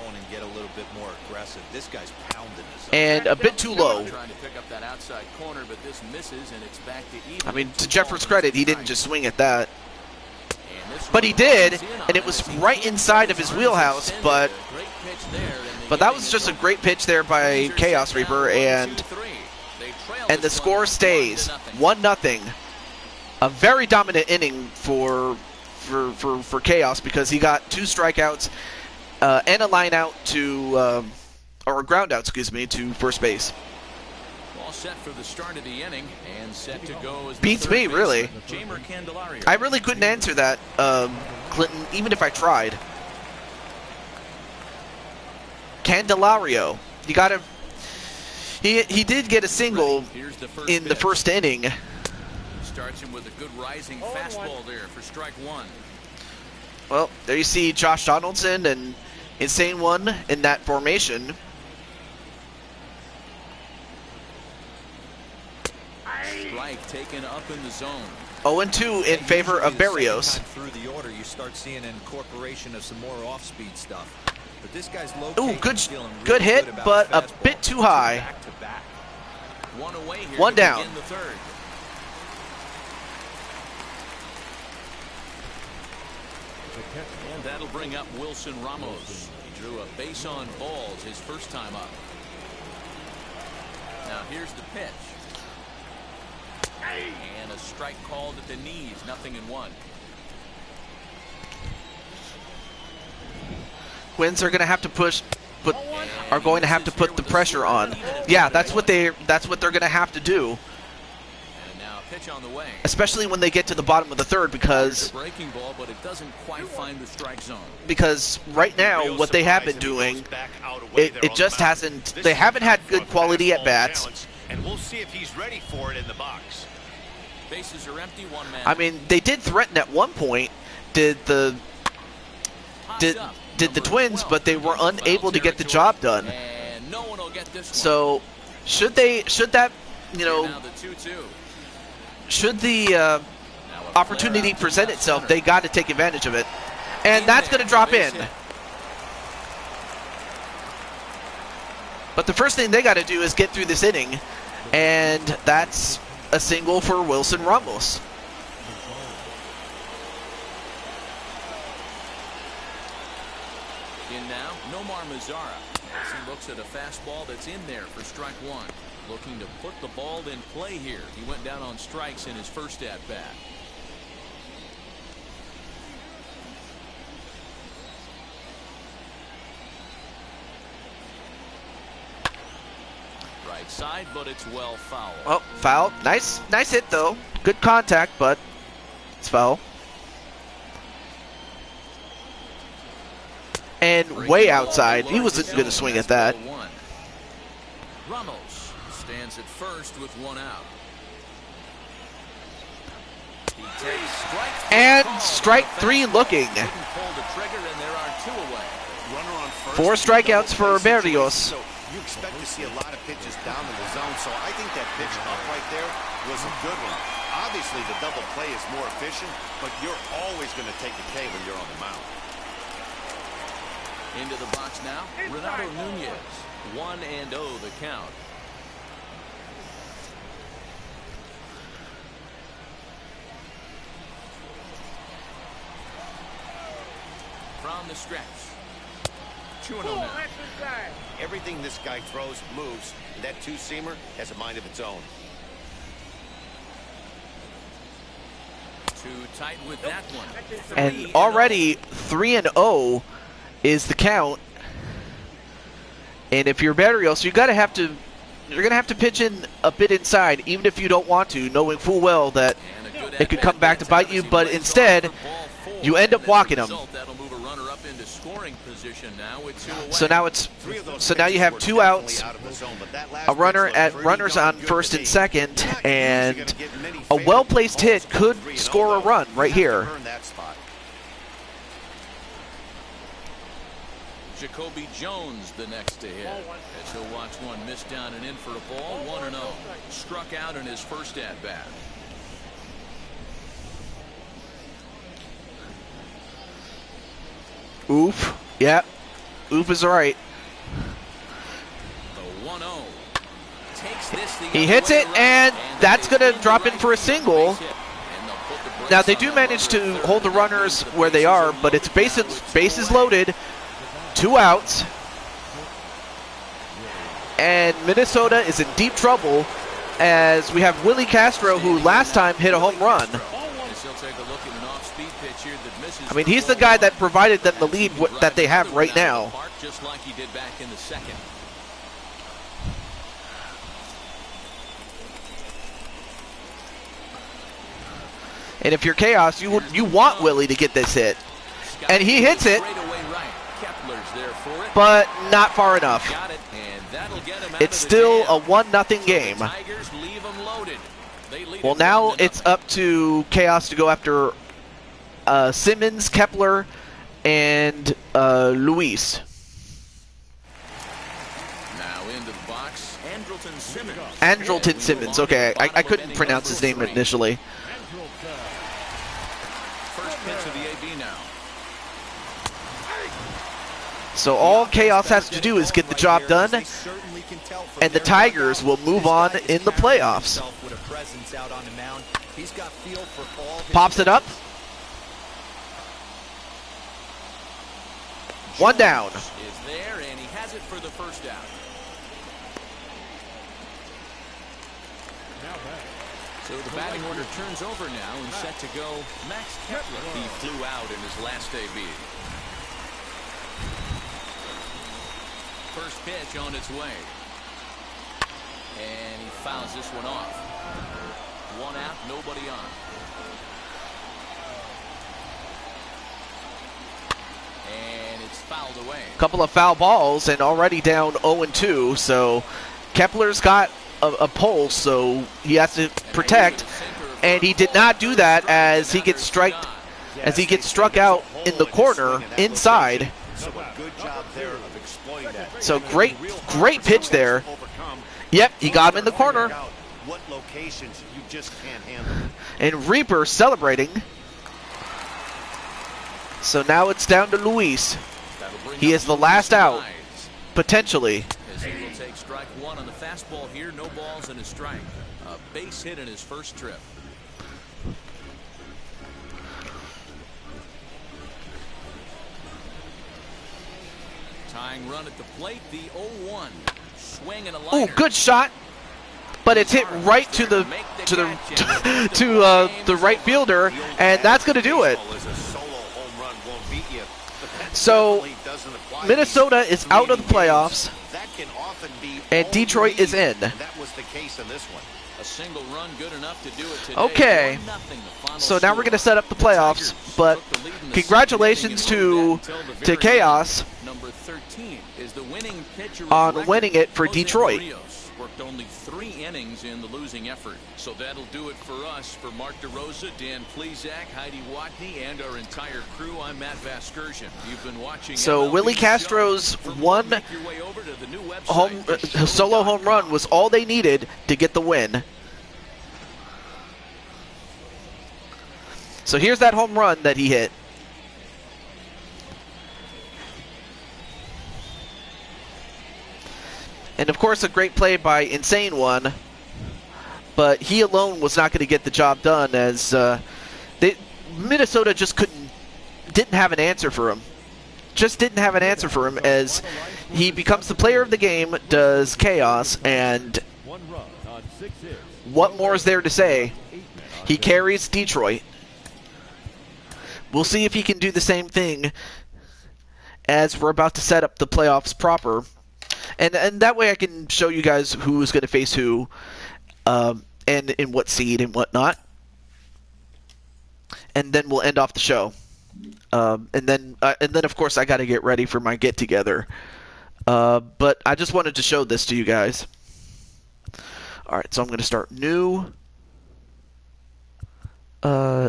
S1: And a bit too low.
S2: Trying to pick up that outside corner, but this misses, and it's back to even.
S1: I mean,
S2: at
S1: to
S2: 2
S1: Jeffers'
S2: balls
S1: credit,
S2: and
S1: he
S2: 2
S1: didn't just swing at that.
S2: And this
S1: But he
S2: one
S1: did,
S2: comes in on
S1: and it was
S2: as he
S1: right
S2: keeps
S1: inside of his
S2: arms
S1: wheelhouse,
S2: extended.
S1: but
S2: A great pitch there, and
S1: that was just a great pitch there by Chaos Reaper, and the score stays 1-0. A very dominant inning for Chaos, because he got 2 strikeouts and a line out to or a ground out, excuse me, to first base.
S2: All set for the start of the inning and set to go as the
S1: Beats
S2: third
S1: me, really.
S2: baseman, Jamer Candelario.
S1: I really couldn't answer that, Clinton, even if I tried. Candelario, you gotta. He did get a single
S2: Here's the first
S1: in the
S2: pitch.
S1: first inning.
S2: Starts him with a good rising fastball there for strike 1.
S1: Well, there you see Josh Donaldson, and insane one in that formation.
S2: Strike taken up in the zone.
S1: 0-2 in favor of Barrios.
S5: Through the order, you start seeing an incorporation of some more off-speed stuff. But this guy's low.
S1: Ooh, good hit, but a bit too high.
S5: Back to back.
S2: One away here.
S1: One
S2: to
S1: down.
S2: begin the third. And that'll bring up Wilson Ramos. He drew a base on balls his first time up. Now here's the pitch. And a strike called at the knees. 0-1.
S1: Twins are going to have to put the pressure on. Yeah, that's what they're going to have to do,
S2: And now a pitch on the way.
S1: especially when they get to the bottom of the third,
S2: It's a breaking ball, but it doesn't quite find the strike zone.
S1: because right now what they have been doing, it just hasn't. They haven't had good quality at bats.
S4: And we'll see if he's ready for it in the box.
S2: Bases are empty. 1 man.
S1: I mean, they did threaten at one point. Did the Twins, but they were unable to get the job done.
S2: And no one will get this one.
S1: So should that, you know,
S2: Now the 2-2.
S1: should the opportunity present itself, they got to take advantage of it. And that's going to drop in. But the first thing they got to do is get through this inning, and that's a single for Wilson Ramos.
S2: In now, Nomar Mazara. As he looks at a fastball that's in there for strike 1. Looking to put the ball in play here. He went down on strikes in his first at-bat. Right side, but it's well foul.
S1: Well, foul. Nice hit though. Good contact, but it's foul. And way outside. He wasn't going to swing at that.
S2: Ramos stands at first with 1 out. He takes strike 3
S1: And
S2: call.
S1: strike 3 looking.
S2: Didn't pull the trigger, and there are 2 away.
S4: Runner on first.
S1: 4 strikeouts for Barrios.
S4: So you expect to see a lot of pitches down in the zone. So I think that pitch up right there was a good one. Obviously, the double play is more efficient, but you're always going to take the K when you're on the mound.
S2: Into the box now, Renato Nunez. 1-0 the count. From the stretch. 2-0 now.
S4: Everything this guy throws moves, and that two-seamer has a mind of its own.
S2: Too tight with that one.
S1: And already 3-0 is the count. And if you're Barrios, you're gonna have to pitch in a bit inside, even if you don't want to, knowing full well that it could come back to bite you. But instead, you end up walking him. So now you have 2 outs, a runner at runners on first and second, and a well-placed hit could score a run right here.
S2: Jacoby Jones the next to hit. As he'll watch one miss down and in for a ball. 1-0. Struck out in his first at bat.
S1: Oof. Yeah. Oof is right.
S2: The 1-0. Takes this the
S1: He hits it, and that's going to drop in for a single. Now, they do manage to hold the runners where they are, but it's bases loaded, 2 outs. And Minnesota is in deep trouble as we have Willie Castro, who last time hit a home run. I mean, he's the guy that provided them the lead that they have right now.
S2: Just like he did back in the second.
S1: And if you're Chaos, you want Willie to get this hit. And he hits it, but not far enough. It's still a 1-0 game. Well, now it's up to Chaos to go after Simmons, Kepler, and Luis.
S2: Now into the box,
S1: Andrelton Simmons. Okay, I couldn't pronounce his name initially.
S2: First pitch of the AB now.
S1: So all Chaos has to do is get the job done, and the Tigers will move on in the playoffs. Pops it up. 1 down.
S2: Is there, and he has it for the first out. So the batting order turns over now and set to go Max Kepler. He flew out in his last AB. First pitch on its way. And he fouls this one off. 1 out, nobody on. And it's fouled away.
S1: Couple of foul balls and already down 0-2. So Kepler's got a pole, so he has to protect. And he did not do that as he gets struck out in the corner inside. So great pitch there. Yep, he got him in the corner. And Reaper celebrating. So now it's down to Luis. He is the last out, potentially.
S2: As he will take strike 1 on the fastball here, no balls and a strike. A base hit in his first trip. Tying run at the plate, the 0-1. Swing and a liner.
S1: Ooh, good shot, but it's hit right to the right fielder, and that's going to do it. So Minnesota is out of the playoffs, and Detroit is in.
S2: A single run good enough to do it today.
S1: Okay, so now we're going to set up the playoffs, but congratulations to Chaos
S2: Number 13 is the winning pitcher
S1: on winning it for
S2: Jose
S1: Detroit.
S2: Barrios worked only 3 innings in the losing effort. So that'll do it for us. For Mark DeRosa, Dan Plezak, Heidi Watney, and our entire crew, I'm Matt Vasgersian. You've been watching.
S1: So
S2: MLB
S1: Willie Castro's one solo home run was all they needed to get the win. So here's that home run that he hit. And of course a great play by Insane One, but he alone was not going to get the job done as Minnesota just didn't have an answer for him. Just didn't have an answer for him as he becomes the player of the game, does Chaos, and what more is there to say? He carries Detroit. We'll see if he can do the same thing as we're about to set up the playoffs proper. And that way I can show you guys who's going to face who, and in what seed and whatnot. And then we'll end off the show. And then of course I got to get ready for my get together. But I just wanted to show this to you guys. All right, so I'm going to start new.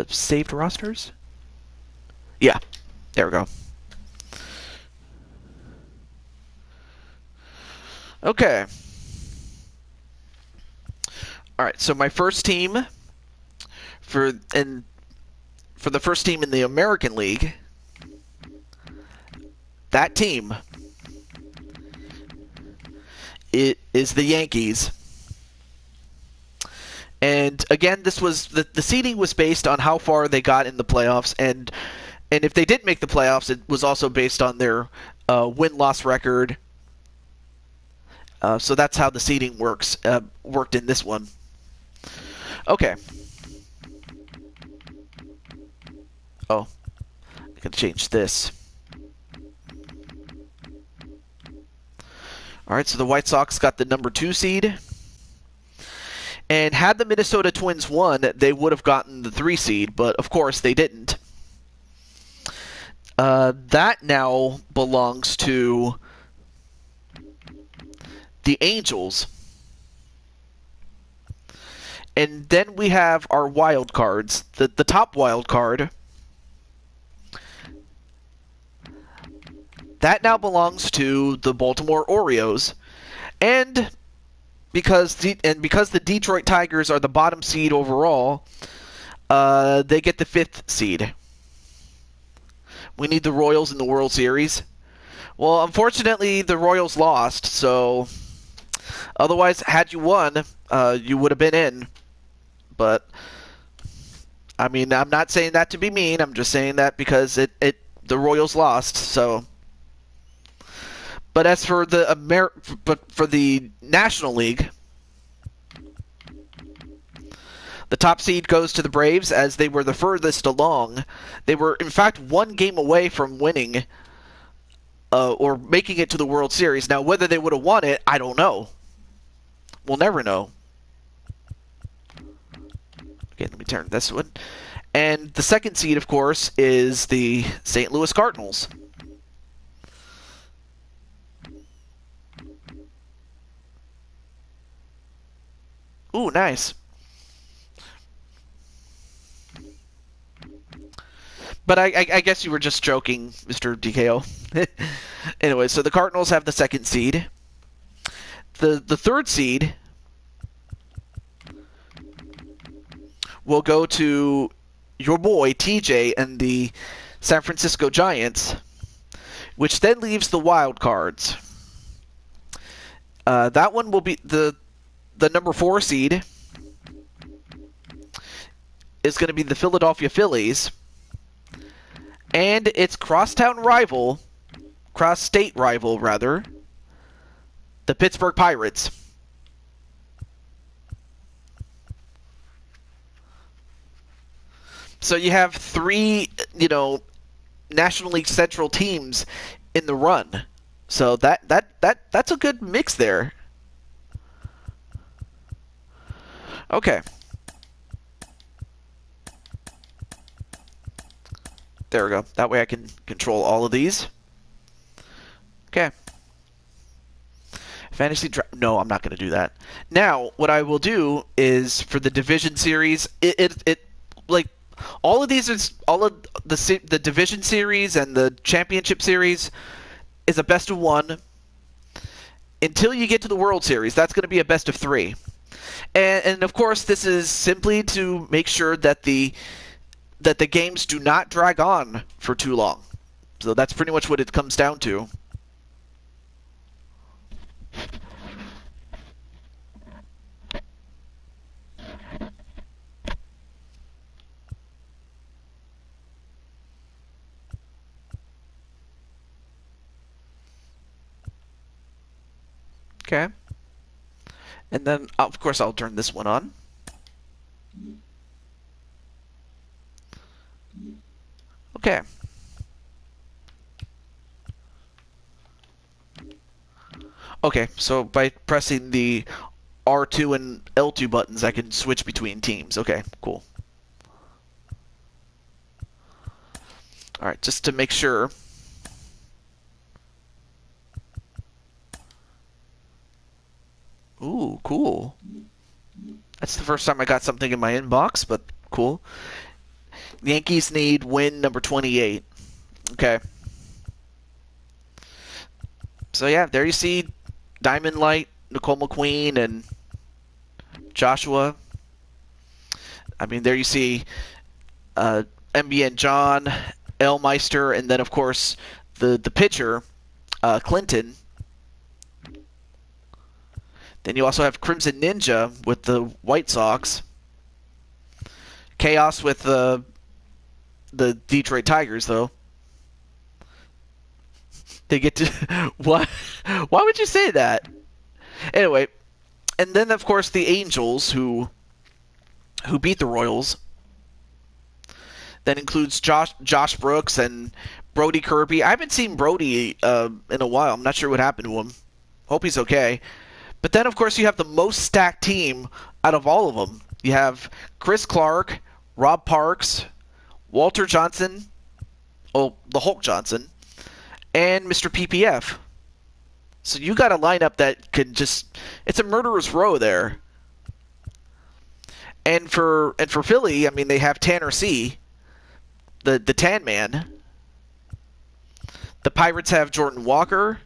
S1: Saved rosters. Yeah, there we go. Okay. All right. So my first team for the first team in the American League, that team it is the Yankees. And again, this was the seeding was based on how far they got in the playoffs, and if they didn't make the playoffs, it was also based on their win-loss record. So that's how the seeding worked in this one. Okay. Oh, I can change this. All right, so the White Sox got the number 2 seed. And had the Minnesota Twins won, they would have gotten the 3 seed, but of course they didn't. That now belongs to the Angels. And then we have our wild cards. The top wild card, that now belongs to the Baltimore Orioles. And because the Detroit Tigers are the bottom seed overall, they get the 5th seed. We need the Royals in the World Series. Well, unfortunately, the Royals lost, so otherwise, had you won, you would have been in. But I mean, I'm not saying that to be mean. I'm just saying that because the Royals lost. So, but as for for the National League, the top seed goes to the Braves as they were the furthest along. They were, in fact, 1 game away from winning or making it to the World Series. Now, whether they would have won it, I don't know. We'll never know. Okay, let me turn this one. And the 2nd seed, of course, is the St. Louis Cardinals. Ooh, nice. But I guess you were just joking, Mr. DKO. Anyway, so the Cardinals have the 2nd seed. The 3rd seed will go to your boy, TJ, and the San Francisco Giants, which then leaves the wild cards. That one will be the number 4 seed is going to be the Philadelphia Phillies. And its cross-state rival, the Pittsburgh Pirates. So you have 3, National League Central teams in the run. So that's a good mix there. Okay. There we go. That way I can control all of these. Okay. Fantasy draft. No, I'm not going to do that. Now, what I will do is for the division series, like all of these is all of the division series and the championship series is a best of 1 until you get to the World Series. That's going to be a best of 3. And of course, this is simply to make sure that the games do not drag on for too long. So that's pretty much what it comes down to. Okay. And then, of course, I'll turn this one on. Okay. Okay, so by pressing the R2 and L2 buttons, I can switch between teams. Okay, cool. Alright, just to make sure. Ooh, cool. That's the first time I got something in my inbox, but cool. The Yankees need win number 28. Okay. So yeah, there you see Diamond Light, Nicole McQueen, and Joshua. I mean, there you see MBN John, Elmeister, and then, of course, the pitcher, Clinton. Then you also have Crimson Ninja with the White Sox. Chaos with the Detroit Tigers, though. They get to... What? Why would you say that? Anyway, and then, of course, the Angels, who beat the Royals. That includes Josh Brooks and Brody Kirby. I haven't seen Brody in a while. I'm not sure what happened to him. Hope he's okay. But then, of course, you have the most stacked team out of all of them. You have Chris Clark, Rob Parks, Walter Johnson, the Hulk Johnson, and Mr. PPF. So you got a lineup that could it's a murderer's row there. And for Philly, I mean, they have Tanner C., the Tan Man. The Pirates have Jordan Walker.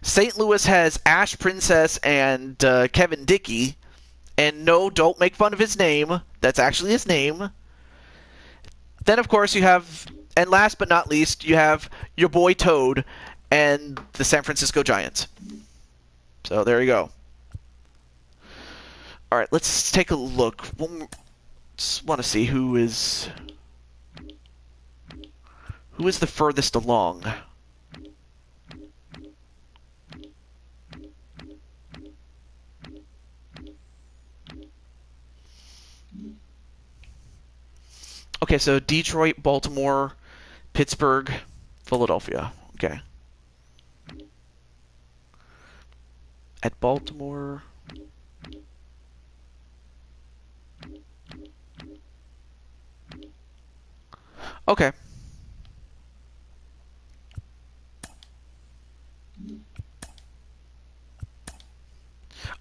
S1: St. Louis has Ash Princess and Kevin Dickey. And no, don't make fun of his name. That's actually his name. Then, of course, you have, and last but not least, you have your boy Toad and the San Francisco Giants. So there you go. All right, let's take a look. Just want to see who is the furthest along. Okay, so Detroit, Baltimore, Pittsburgh, Philadelphia. Okay. At Baltimore. Okay.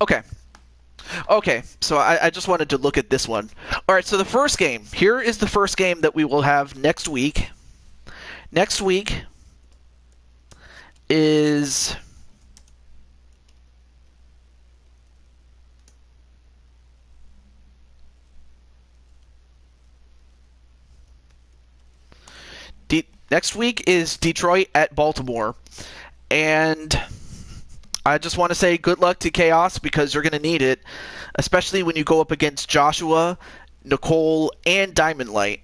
S1: Okay. Okay, so I just wanted to look at this one. All right, so the first game. Here is the first game that we will have next week. Next week is... Next week is Detroit at Baltimore. And I just want to say good luck to Chaos because you're going to need it, especially when you go up against Joshua, Nicole, and Diamond Light.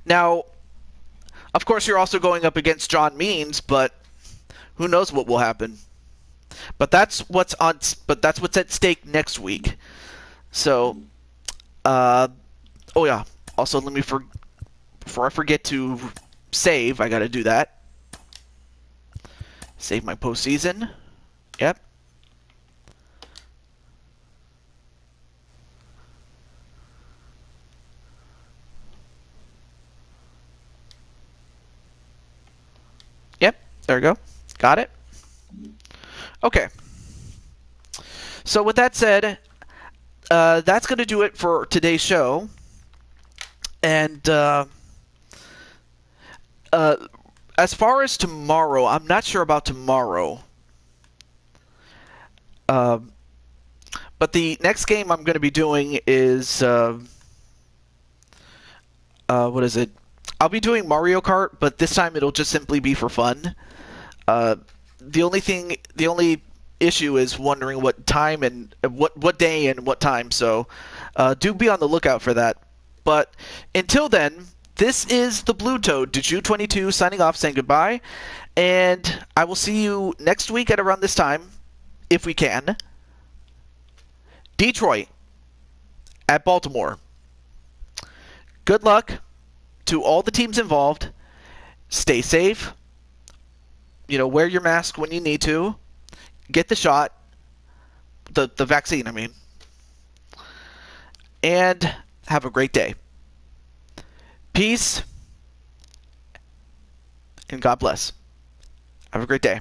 S1: Now, of course, you're also going up against John Means, but who knows what will happen. But that's what's at stake next week. So, oh yeah. Also, let me before I forget to save, I got to do that. Save my postseason. Yep. Yep. There we go. Got it. Okay. So with that said, that's going to do it for today's show. And as far as tomorrow, I'm not sure about tomorrow. But the next game I'm going to be doing is what is it? I'll be doing Mario Kart, but this time it'll just simply be for fun. The only issue is wondering what time and what day and what time. So do be on the lookout for that. But until then, this is the Blue Toad, Deju22, signing off, saying goodbye. And I will see you next week at around this time, if we can. Detroit at Baltimore. Good luck to all the teams involved. Stay safe. Wear your mask when you need to. Get the shot. The vaccine, I mean. And have a great day. Peace. And God bless. Have a great day.